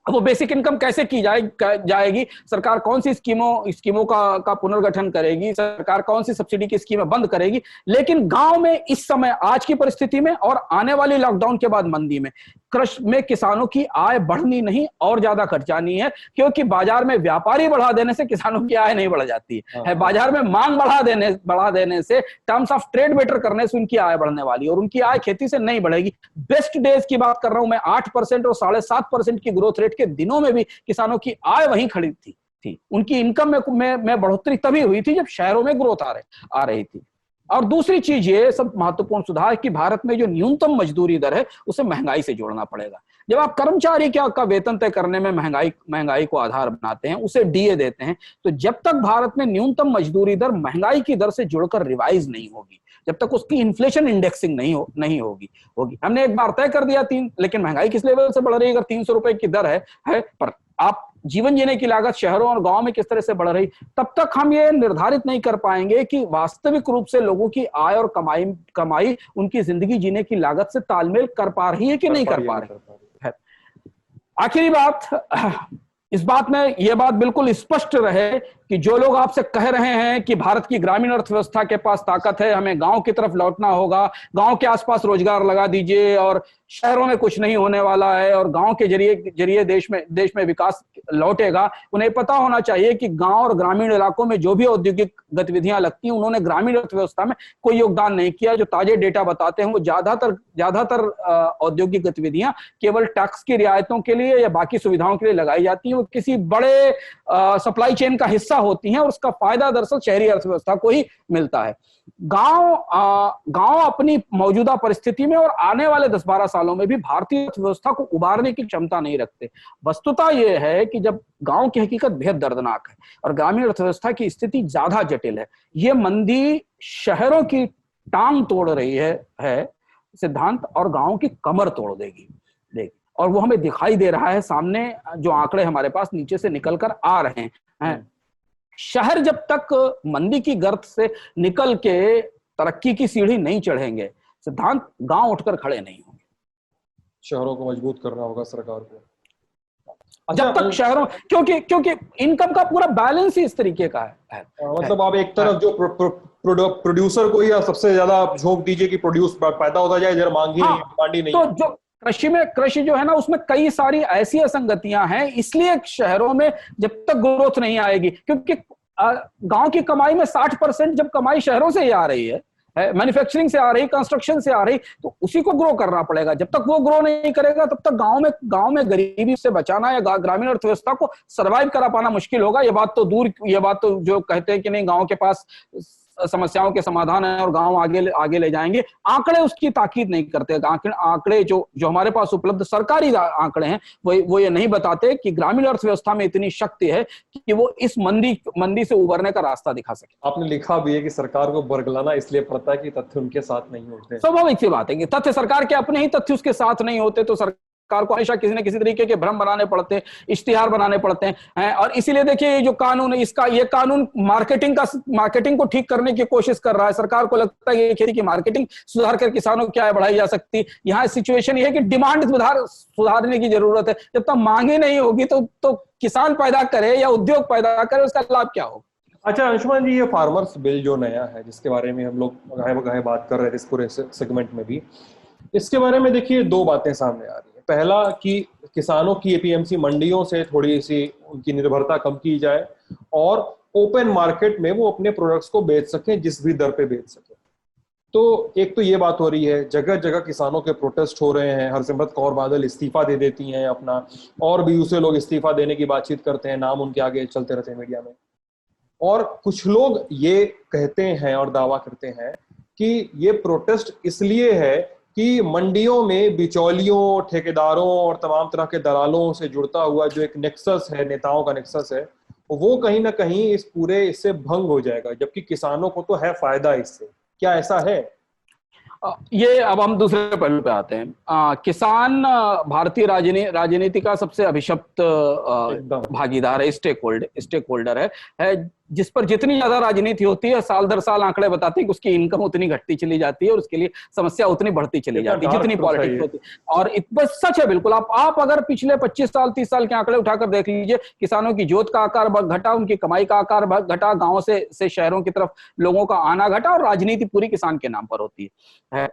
वो बेसिक इनकम कैसे की जाएगी? सरकार कौन सी स्कीमों का पुनर्गठन करेगी? सरकार कौन सी सब्सिडी की स्कीमें बंद करेगी? लेकिन गांव में इस समय, आज की परिस्थिति में और आने वाली लॉकडाउन के बाद मंदी में, कृषि में किसानों की आय बढ़नी नहीं और ज्यादा घट जानी है। क्योंकि बाजार में व्यापारी बढ़ा देने से किसानों की आय नहीं बढ़ जाती है। बाजार में मांग बढ़ा देने से, टर्म्स ऑफ ट्रेड बेटर करने से उनकी आय बढ़ने वाली है, और उनकी आय खेती से नहीं बढ़ेगी। बेस्ट डेज की बात कर रहा हूं मैं, 8% और 7.5% की ग्रोथ रेट के दिनों में भी किसानों की आय वहीं खड़ी थी। उनकी इनकम में बढ़ोतरी तभी हुई थी जब शहरों में ग्रोथ आ रही थी। और दूसरी चीज, ये सब महत्वपूर्ण सुधार कि भारत में जो न्यूनतम मजदूरी दर है उसे महंगाई से जोड़ना पड़ेगा। जब आप कर्मचारी का वेतन तय करने में महंगाई को आधार बनाते हैं, उसे डीए देते हैं, तो जब तक भारत में न्यूनतम मजदूरी दर महंगाई की दर से जुड़कर रिवाइज नहीं होगी, जब तक उसकी इन्फ्लेशन इंडेक्सिंग नहीं होगी। हमने एक बार तय कर दिया लेकिन महंगाई किस लेवल से बढ़ रही है? अगर 300 रुपए की दर है, पर आप जीवन जीने की लागत शहरों और गांव में किस तरह से बढ़ रही, तब तक हम ये निर्धारित नहीं कर पाएंगे कि वास्तविक रूप से लोगों की आय और कमाई उनकी जिंदगी जीने की लागत से तालमेल कर पा रही है कि नहीं कर पा रही है। आखिरी बात, इस बात में यह बात बिल्कुल स्पष्ट रहे कि जो लोग आपसे कह रहे हैं कि भारत की ग्रामीण अर्थव्यवस्था के पास ताकत है, हमें गांव की तरफ लौटना होगा, गांव के आसपास रोजगार लगा दीजिए और शहरों में कुछ नहीं होने वाला है और गांव के जरिए देश में विकास लौटेगा, उन्हें पता होना चाहिए कि गांव और ग्रामीण इलाकों में जो भी औद्योगिक गतिविधियां लगती हैं, उन्होंने ग्रामीण अर्थव्यवस्था में कोई योगदान नहीं किया। जो ताजे डेटा बताते हैं, वो ज्यादातर औद्योगिक गतिविधियां केवल टैक्स की रियायतों के लिए या बाकी सुविधाओं के लिए लगाई जाती हैं, वो किसी बड़े सप्लाई चेन का हिस्सा होती हैं और उसका फायदा दरअसल शहरी अर्थव्यवस्था को ही मिलता है। गांव अपनी मौजूदा परिस्थिति में और आने वाले 10-12 सालों में भी भारतीय अर्थव्यवस्था को उबारने की क्षमता नहीं रखते। वस्तुतः यह है कि जब गांव की हकीकत बेहद दर्दनाक है और ग्रामीण अर्थव्यवस्था की स्थिति ज्यादा जटिल है। ये मंदी शहरों की टांग तोड़ रही है सिद्धांत, और गांव की कमर तोड़ देगी। और वो हमें दिखाई दे रहा है सामने, जो आंकड़े हमारे पास नीचे से निकल कर आ रहे हैं। शहर जब तक मंदी की गर्त से निकल के तरक्की की सीढ़ी नहीं चढ़ेंगे, सिद्धांत, गांव उठकर खड़े नहीं होंगे। शहरों को मजबूत करना होगा सरकार को। जब तक शहरों, क्योंकि इनकम का पूरा बैलेंस ही इस तरीके का है। मतलब आप एक तरफ जो प्रोड्यूसर को ही सबसे ज्यादा झोंक दीजिए कि प्रोड्यूस पैदा होता जाए, जरा मांग ही नहीं। तो जो कृषि जो है ना, उसमें कई सारी ऐसी असंगतियां हैं, इसलिए शहरों में जब तक ग्रोथ नहीं आएगी, क्योंकि गांव की कमाई में 60% जब कमाई शहरों से ही आ रही है, मैन्युफैक्चरिंग से आ रही, कंस्ट्रक्शन से आ रही, तो उसी को ग्रो करना पड़ेगा। जब तक वो ग्रो नहीं करेगा, तब तक गांव में गरीबी से बचाना या ग्रामीण अर्थव्यवस्था को सर्वाइव करा पाना मुश्किल होगा। ये बात तो जो कहते हैं कि नहीं, गांव के पास समस्याओं के समाधान है और गांव आगे ले जाएंगे। आंकड़े उसकी ताकीद नहीं करते। आंकड़े जो हमारे पास उपलब्ध सरकारी आंकड़े हैं वो ये नहीं बताते कि ग्रामीण अर्थव्यवस्था में इतनी शक्ति है कि वो इस मंदी से उबरने का रास्ता दिखा सके। आपने लिखा भी है कि सरकार को बरगलाना इसलिए पड़ता है कि तथ्य उनके साथ नहीं होते। स्वाभाविक सी बात है कि तथ्य सरकार के अपने ही तथ्य उसके साथ नहीं होते तो सरकार को हमेशा किसी न किसी तरीके के भ्रम बनाने पड़ते हैं, इश्तिहार बनाने पड़ते हैं। और इसीलिए देखिए ये जो कानून है, ये कानून मार्केटिंग को ठीक करने की कोशिश कर रहा है। सरकार को लगता है कि खेती की मार्केटिंग सुधार कर किसानों की आय बढ़ाई जा सकती है। यहाँ सिचुएशन ये है कि डिमांड सुधारने की जरूरत है। जब तक मांग ही नहीं होगी तो किसान पैदा करे या उद्योग पैदा करे, उसका लाभ क्या होगा? अच्छा अंशुमान जी, ये फार्मर्स बिल जो नया है जिसके बारे में हम लोग गाहे बात कर रहे थे इस पूरे सेगमेंट में भी, इसके बारे में देखिए दो बातें सामने आ रही है। पहला कि किसानों की एपीएमसी मंडियों से थोड़ी सी उनकी निर्भरता कम की जाए और ओपन मार्केट में वो अपने प्रोडक्ट्स को बेच सकें, जिस भी दर पे बेच सकें। तो एक तो ये बात हो रही है, जगह जगह किसानों के प्रोटेस्ट हो रहे हैं। हरसिमरत कौर बादल इस्तीफा दे देती हैं अपना, और भी दूसरे लोग इस्तीफा देने की बातचीत करते हैं, नाम उनके आगे चलते रहते हैं मीडिया में। और कुछ लोग ये कहते हैं और दावा करते हैं कि ये प्रोटेस्ट इसलिए है कि मंडियों में बिचौलियों, ठेकेदारों और तमाम तरह के दलालों से जुड़ता हुआ जो एक नेक्सस है, नेताओं का नेक्सस है, वो कहीं ना कहीं इस पूरे इससे भंग हो जाएगा, जबकि किसानों को तो है फायदा इससे। क्या ऐसा है? ये अब हम दूसरे पहलू पे आते हैं। किसान भारतीय राजनीति का सबसे अभिशप्त भागीदार है, स्टेक होल्डर है जिस पर जितनी ज्यादा राजनीति होती है, साल दर साल आंकड़े बताते हैं कि उसकी इनकम उतनी घटती चली जाती है और उसके लिए समस्या उतनी बढ़ती चली जाती है जितनी पॉलिटिक्स होती है। और बस सच है बिल्कुल। आप अगर पिछले 25 साल 30 साल के आंकड़े उठाकर देख लीजिए, किसानों की जोत का आकार घटा, उनकी कमाई का आकार घटा, गांव से शहरों की तरफ लोगों का आना घटा, और राजनीति पूरी किसान के नाम पर होती है।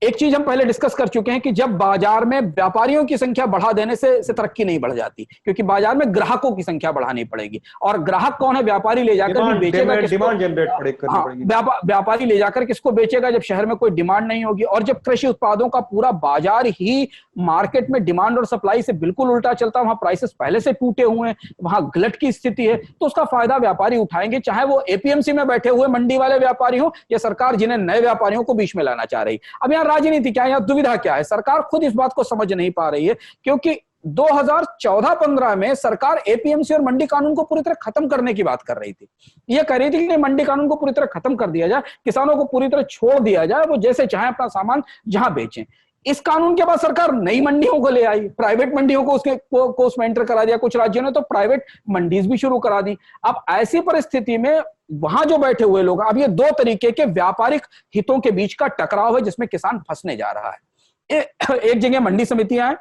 एक चीज हम पहले डिस्कस कर चुके हैं कि जब बाजार में व्यापारियों की संख्या बढ़ा देने से तरक्की नहीं बढ़ जाती, क्योंकि बाजार में ग्राहकों की संख्या बढ़ानी पड़ेगी। और ग्राहक कौन है? व्यापारी ले जाकर बेचेगा, डिमांड जनरेट करनी पड़ेगी। व्यापारी ले जाकर किसको बेचेगा जब शहर में कोई डिमांड नहीं होगी। और जब कृषि उत्पादों का पूरा बाजार ही मार्केट में डिमांड और सप्लाई से बिल्कुल उल्टा चलता, वहां प्राइसेस पहले से टूटे हुए हैं, वहां गलत की स्थिति है, तो उसका फायदा व्यापारी उठाएंगे, चाहे वो एपीएमसी में बैठे हुए मंडी वाले व्यापारी हो या सरकार जिन्हें नए व्यापारियों को बीच में लाना चाह रही। अब यहाँ राजनीति क्या है, यहाँ दुविधा क्या है? सरकार खुद इस बात को समझ नहीं पा रही है, क्योंकि 2014-15 में सरकार एपीएमसी और मंडी कानून को पूरी तरह खत्म करने की बात कर रही थी। ये कह रही थी कि मंडी कानून को पूरी तरह खत्म कर दिया जाए, किसानों को पूरी तरह छोड़ दिया जाए, वो जैसे चाहे अपना सामान जहां बेचें। इस कानून के बाद सरकार नई मंडियों को ले आई, प्राइवेट मंडियों को उसमें एंटर करा दिया। कुछ राज्यों ने तो प्राइवेट मंडीज भी शुरू करा दी। अब ऐसी परिस्थिति में वहां जो बैठे हुए लोग, अब ये दो तरीके के व्यापारिक हितों के बीच का टकराव है जिसमें किसान फंसने जा रहा है। एक जगह मंडी समितियां हैं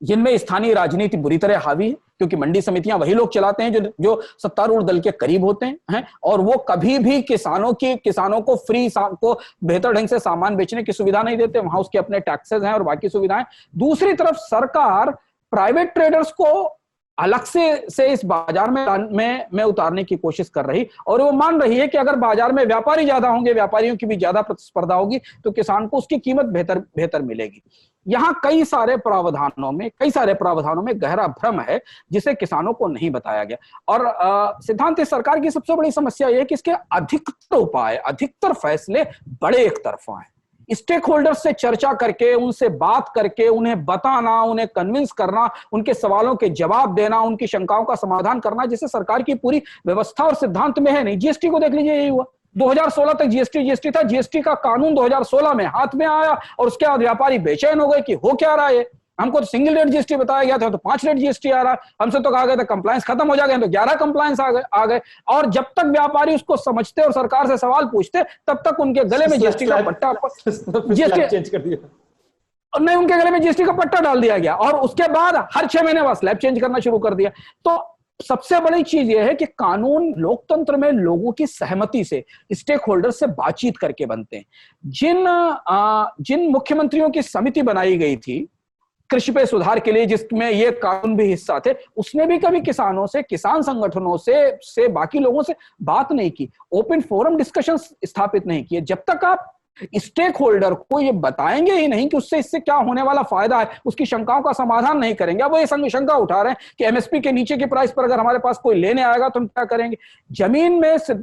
जिनमें स्थानीय राजनीति बुरी तरह हावी है, क्योंकि मंडी समितियां वही लोग चलाते हैं जो सत्तारूढ़ दल के करीब होते हैं, और वो कभी भी किसानों को को बेहतर ढंग से सामान बेचने की सुविधा नहीं देते। वहां उसके अपने टैक्सेस हैं और बाकी सुविधाएं। दूसरी तरफ सरकार प्राइवेट ट्रेडर्स को अलग से इस बाजार में उतारने की कोशिश कर रही, और वो मान रही है कि अगर बाजार में व्यापारी ज्यादा होंगे, व्यापारियों की भी ज्यादा प्रतिस्पर्धा होगी, तो किसान को उसकी कीमत बेहतर मिलेगी। यहाँ कई सारे प्रावधानों में गहरा भ्रम है जिसे किसानों को नहीं बताया गया। और सिद्धांत सरकार की सबसे बड़ी समस्या यह है कि इसके अधिकतर फैसले बड़े एक तरफा हैं। स्टेक होल्डर्स से चर्चा करके, उनसे बात करके, उन्हें बताना, उन्हें कन्विंस करना, उनके सवालों के जवाब देना, उनकी शंकाओं का समाधान करना, जिसे सरकार की पूरी व्यवस्था और सिद्धांत में है नहीं। जीएसटी को देख लीजिए, यही हुआ। 2016 तक जीएसटी था, जीएसटी का कानून 2016 में हाथ में आया और उसके बाद व्यापारी बेचैन हो गए कि हो क्या रहा है। हमको तो सिंगल रेट जीएसटी बताया गया था, तो 5 रेट जीएसटी आ रहा है। हमसे तो कहा गया था कंप्लायंस खत्म हो जाएगा, तो 11 कंप्लायंस आ गए। और जब तक व्यापारी उसको समझते और सरकार से सवाल पूछते, तब तक उनके गले में जीएसटी का पट्टा चेंज कर दिया, नहीं, उनके गले में जीएसटी का पट्टा डाल दिया गया। और उसके बाद हर 6 महीने बाद स्लैब चेंज करना शुरू कर दिया। तो सबसे बड़ी चीज यह है कि कानून लोकतंत्र में लोगों की सहमति से, स्टेक होल्डर से बातचीत करके बनते हैं। जिन मुख्यमंत्रियों की समिति बनाई गई थी कृषि पे सुधार के लिए, जिसमें ये कानून भी हिस्सा थे, उसने भी कभी किसानों से, किसान संगठनों से बाकी लोगों से बात नहीं की, ओपन फोरम डिस्कशन स्थापित नहीं किए। जब तक आप स्टेक होल्डर को ये बताएंगे ही नहीं कि उससे इससे क्या होने वाला फायदा है, उसकी शंकाओं का समाधान नहीं करेंगे। अब वो ये शंका उठा रहे हैं कि एमएसपी के नीचे की प्राइस पर अगर हमारे पास कोई लेने आएगा तो हम क्या करेंगे। जमीन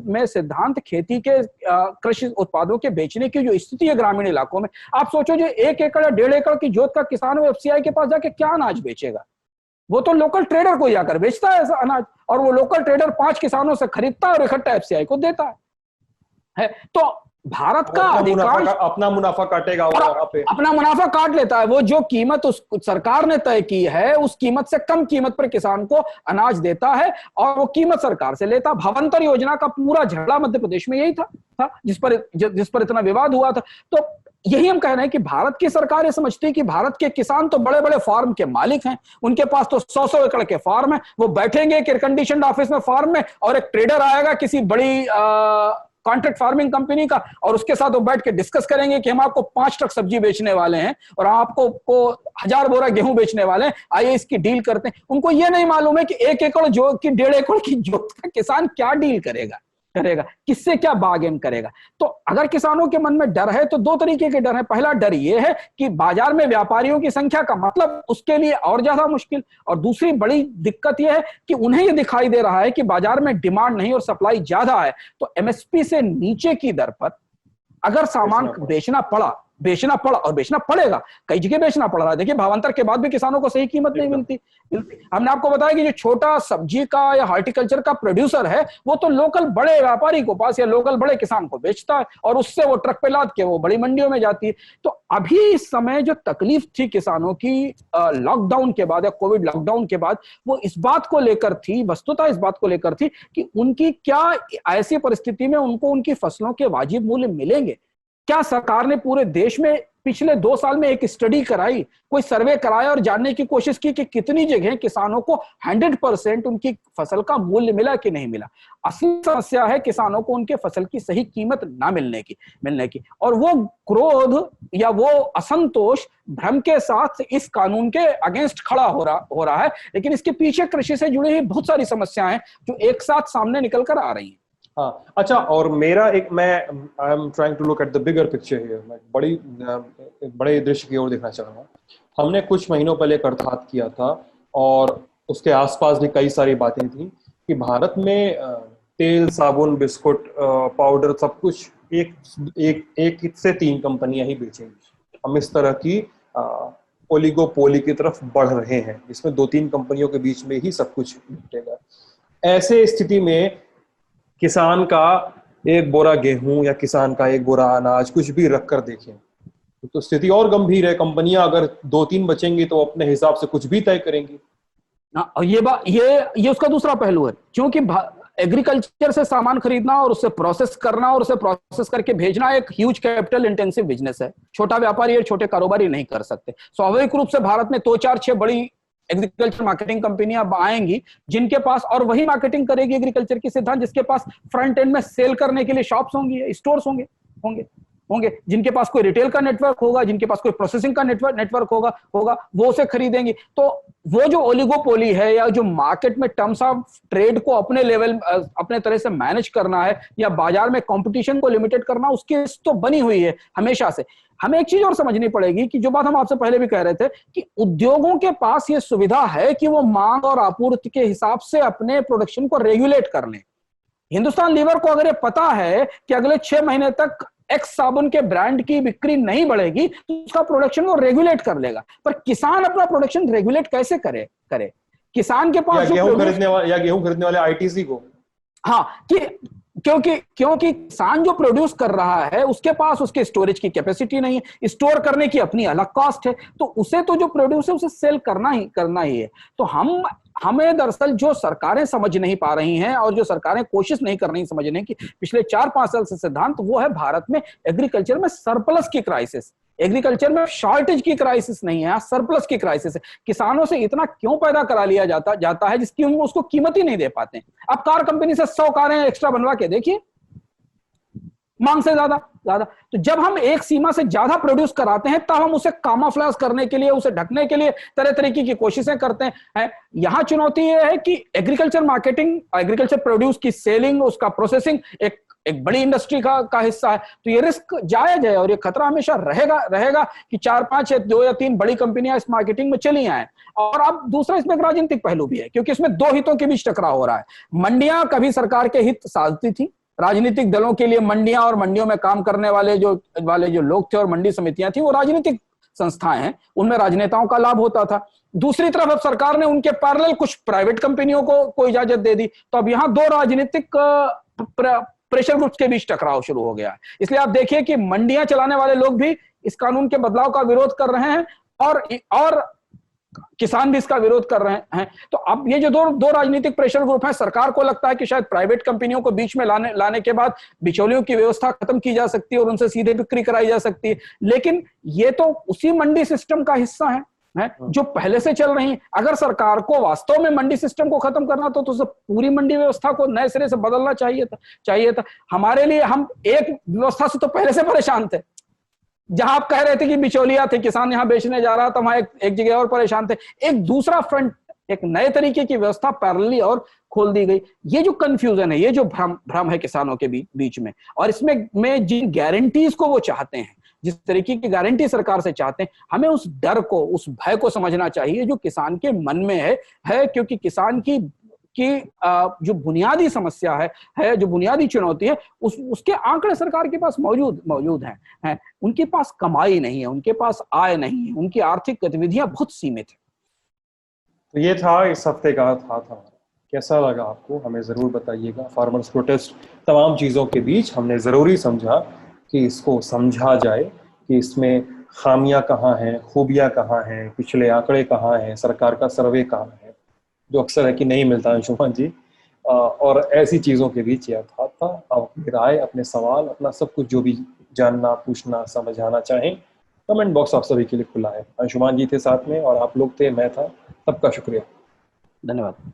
में सिद्धांत खेती के कृषि उत्पादों के बेचने की जो स्थिति है ग्रामीण इलाकों में, आप सोचो जो 1 एकड़ या 1.5 एकड़ की जोत का किसान वो एफसीआई के पास जाके क्या अनाज बेचेगा। वो तो लोकल ट्रेडर को जाकर बेचता है ऐसा अनाज, और वो लोकल ट्रेडर 5 किसानों से खरीदता है और इकट्ठा एफसीआई को देता है। तो भारत का अधिकांश अपना मुनाफा काटेगा वहां पे, अपना मुनाफा काट लेता है। वो जो कीमत उस सरकार ने तय की है उस कीमत से कम कीमत पर किसान को अनाज देता है और वो कीमत सरकार से लेता। भावांतर योजना का पूरा झगड़ा मध्य प्रदेश में यही था जिस पर इतना विवाद हुआ था। तो यही हम कह रहे हैं कि भारत की सरकार ये समझती है कि भारत के किसान तो बड़े बड़े फार्म के मालिक हैं, उनके पास तो 100-100 एकड़ के फार्म है। वो बैठेंगे एक एयर कंडीशन ऑफिस में फार्म में, और एक ट्रेडर आएगा किसी बड़ी कॉन्ट्रैक्ट फार्मिंग कंपनी का, और उसके साथ वो बैठ के डिस्कस करेंगे कि हम आपको 5 ट्रक सब्जी बेचने वाले हैं और आपको 1000 बोरा गेहूं बेचने वाले हैं, आइए इसकी डील करते हैं। उनको ये नहीं मालूम है कि 1 एकड़ जो कि 1.5 एकड़ की जोत का किसान क्या डील करेगा, किससे क्या बार्गेन करेगा। तो अगर किसानों के मन में डर है तो 2 तरीके के डर है। पहला डर यह है कि बाजार में व्यापारियों की संख्या का मतलब उसके लिए और ज्यादा मुश्किल, और दूसरी बड़ी दिक्कत यह है कि उन्हें यह दिखाई दे रहा है कि बाजार में डिमांड नहीं और सप्लाई ज्यादा है, तो एमएसपी से नीचे की दर पर अगर सामान बेचना पड़ा और बेचना पड़ेगा, कई जगह बेचना पड़ रहा है। देखिए भावांतर के बाद भी किसानों को सही कीमत नहीं मिलती। हमने आपको बताया कि जो छोटा सब्जी का या हॉर्टिकल्चर का प्रोड्यूसर है वो तो लोकल बड़े व्यापारी को पास या लोकल बड़े किसान को बेचता है और उससे वो ट्रक पे लाद के वो बड़ी मंडियों में जाती है। तो अभी इस समय जो तकलीफ थी किसानों की लॉकडाउन के बाद या कोविड लॉकडाउन के बाद, वो इस बात को लेकर थी, वस्तुतः इस बात को लेकर थी कि उनकी क्या ऐसी परिस्थिति में उनको उनकी फसलों के वाजिब मूल्य मिलेंगे। क्या सरकार ने पूरे देश में पिछले 2 साल में एक स्टडी कराई, कोई सर्वे कराया और जानने की कोशिश की कि कितनी जगह किसानों को 100% उनकी फसल का मूल्य मिला कि नहीं मिला। असली समस्या है किसानों को उनके फसल की सही कीमत ना मिलने की, और वो क्रोध या वो असंतोष भ्रम के साथ इस कानून के अगेंस्ट खड़ा हो रहा है। लेकिन इसके पीछे कृषि से जुड़ी हुई बहुत सारी समस्याएं जो एक साथ सामने निकल कर आ रही हैं। हाँ, अच्छा, और मेरा मैं I am trying to look at the bigger picture here, मैं बड़े दृश्य की ओर देखना चाह रहा हूँ। हमने कुछ महीनों पहले एक अर्थात किया था और उसके आसपास भी कई सारी बातें थी कि भारत में तेल, साबुन, बिस्कुट, पाउडर सब कुछ एक से 3 कंपनियां ही बेचेंगी। हम इस तरह की ओलिगोपोली की तरफ बढ़ रहे हैं, इसमें 2-3 कंपनियों के बीच में ही सब कुछ निपटेगा। ऐसे स्थिति में किसान का 1 बोरा गेहूं या किसान का 1 बोरा अनाज कुछ भी रख कर देखें तो स्थिति और गंभीर है। कंपनियां अगर 2-3 बचेंगी तो अपने हिसाब से कुछ भी तय करेंगी। ये उसका दूसरा पहलू है, क्योंकि एग्रीकल्चर से सामान खरीदना और उसे प्रोसेस करना और उसे प्रोसेस करके भेजना एक ह्यूज कैपिटल इंटेंसिव बिजनेस है। छोटा व्यापारी और छोटे कारोबारी नहीं कर सकते। स्वाभाविक रूप से भारत में 2, 4, 6 बड़ी एग्रीकल्चर मार्केटिंग कंपनियां आएंगी जिनके पास, और वही मार्केटिंग करेगी एग्रीकल्चर की सिद्धांत, जिसके पास फ्रंट एंड में सेल करने के लिए शॉप्स होंगी, स्टोर्स होंगे, जिनके पास कोई रिटेल का नेटवर्क होगा, जिनके पास कोई प्रोसेसिंग का नेटवर्क होगा, वो उसे खरीदेंगी। तो वो जो ओलिगोपोली है या जो मार्केट में टर्म्स ऑफ ट्रेड को अपने तरह से मैनेज करना है या बाजार में कंपटीशन को लिमिटेड करना, उसकी तो बनी हुई है हमेशा से। हमें एक चीज और समझनी पड़ेगी कि जो बात हम आपसे पहले भी कह रहे थे कि उद्योगों के पास ये सुविधा है कि वो मांग और आपूर्ति के हिसाब से अपने प्रोडक्शन को रेगुलेट कर लें। हिंदुस्तान लीवर को अगर ये पता है कि अगले 6 महीने तक एक्स साबुन के ब्रांड की बिक्री नहीं बढ़ेगी तो उसका प्रोडक्शन वो रेगुलेट कर लेगा। पर किसान अपना प्रोडक्शन रेगुलेट कैसे करे? किसान के पास गेहूं खरीदने वाले आईटीसी को, हाँ, क्योंकि किसान जो प्रोड्यूस कर रहा है उसके पास उसके स्टोरेज की कैपेसिटी नहीं है, स्टोर करने की अपनी अलग कॉस्ट है, तो उसे तो जो प्रोड्यूस है उसे सेल करना ही है। तो हमें दरअसल जो सरकारें समझ नहीं पा रही हैं और जो सरकारें कोशिश नहीं कर रही समझने की पिछले 4-5 साल से सिद्धांत, वो है भारत में एग्रीकल्चर में सरप्लस की क्राइसिस। एग्रीकल्चर में शॉर्टेज की क्राइसिस नहीं है, सरप्लस की क्राइसिस है। किसानों से इतना क्यों पैदा करा लिया जाता है जिसकी हम उसको कीमत ही नहीं दे पाते हैं। अब कार कंपनी से 100 कारें एक्स्ट्रा बनवा के देखिए, मांग से ज्यादा। तो जब हम एक सीमा से ज्यादा प्रोड्यूस कराते हैं तब हम उसे कामाफ्लाज करने के लिए, उसे ढकने के लिए तरह तरीके की कोशिशें करते हैं। यहां चुनौती यह है कि एग्रीकल्चर मार्केटिंग, एग्रीकल्चर प्रोड्यूस की सेलिंग, उसका प्रोसेसिंग एक एक बड़ी इंडस्ट्री का हिस्सा है, तो ये रिस्क जायज है और ये खतरा हमेशा रहेगा कि 4-5 या 2 या 3 बड़ी कंपनियां इस मार्केटिंग में चली आए। और अब दूसरा इसमें एक राजनीतिक पहलू भी है, क्योंकि इसमें 2 हितों के बीच टकराव हो रहा है। मंडियां कभी सरकार के हित साधती थी, राजनीतिक दलों के लिए मंडियां और मंडियों में काम करने वाले जो लोग थे और मंडी समितियां थी वो राजनीतिक संस्थाएं हैं, उनमें राजनेताओं का लाभ होता था। दूसरी तरफ अब सरकार ने उनके पैरेलल कुछ प्राइवेट कंपनियों को इजाजत दे दी, तो अब यहां 2 राजनीतिक प्रेशर ग्रुप्स के बीच टकराव शुरू हो गया है। इसलिए आप देखिए कि मंडियां चलाने वाले लोग भी इस कानून के बदलाव का विरोध कर रहे हैं और किसान भी इसका विरोध कर रहे हैं। तो अब ये जो दो राजनीतिक प्रेशर ग्रुप हैं, सरकार को लगता है कि शायद प्राइवेट कंपनियों को बीच में लाने के बाद बिचौलियों की व्यवस्था खत्म की जा सकती है और उनसे सीधे बिक्री कराई जा सकती है, लेकिन ये तो उसी मंडी सिस्टम का हिस्सा है जो पहले से चल रही है। अगर सरकार को वास्तव में मंडी सिस्टम को खत्म करना तो सब पूरी मंडी व्यवस्था को नए सिरे से बदलना चाहिए था। हमारे लिए हम एक व्यवस्था से तो पहले से परेशान थे, जहां आप कह रहे थे कि बिचौलिया थे, किसान यहां बेचने जा रहा था, वहां एक जगह और परेशान थे। एक दूसरा फ्रंट, एक नए तरीके की व्यवस्था पैरेलली और खोल दी गई। ये जो कंफ्यूजन है, ये जो भ्रम है किसानों के बीच में, और इसमें जिन गारंटीज को वो चाहते हैं, जिस तरीके की गारंटी सरकार से चाहते हैं, हमें उस डर को, उस भय को समझना चाहिए जो किसान के मन में है क्योंकि किसान की जो बुनियादी समस्या है जो बुनियादी चुनौती है, उसके आंकड़े सरकार के पास मौजूद हैं। उनके पास कमाई नहीं है, उनके पास आय नहीं है, उनकी आर्थिक गतिविधियां बहुत सीमित है। तो ये था इस हफ्ते का था। कैसा लगा आपको, हमें जरूर बताइएगा। फार्मर्स प्रोटेस्ट तमाम चीजों के बीच हमने जरूरी समझा कि इसको समझा जाए कि इसमें खामियां कहाँ हैं, खूबियां कहाँ हैं, पिछले आंकड़े कहाँ हैं, सरकार का सर्वे कहाँ है, जो अक्सर है कि नहीं मिलता अंशुमान जी। और ऐसी चीज़ों के बीच यह था आप अपनी राय, अपने सवाल, अपना सब कुछ जो भी जानना, पूछना, समझाना चाहें, कमेंट बॉक्स आप सभी के लिए खुला है। अंशुमान जी थे साथ में और आप लोग थे, मैं था। सबका शुक्रिया, धन्यवाद।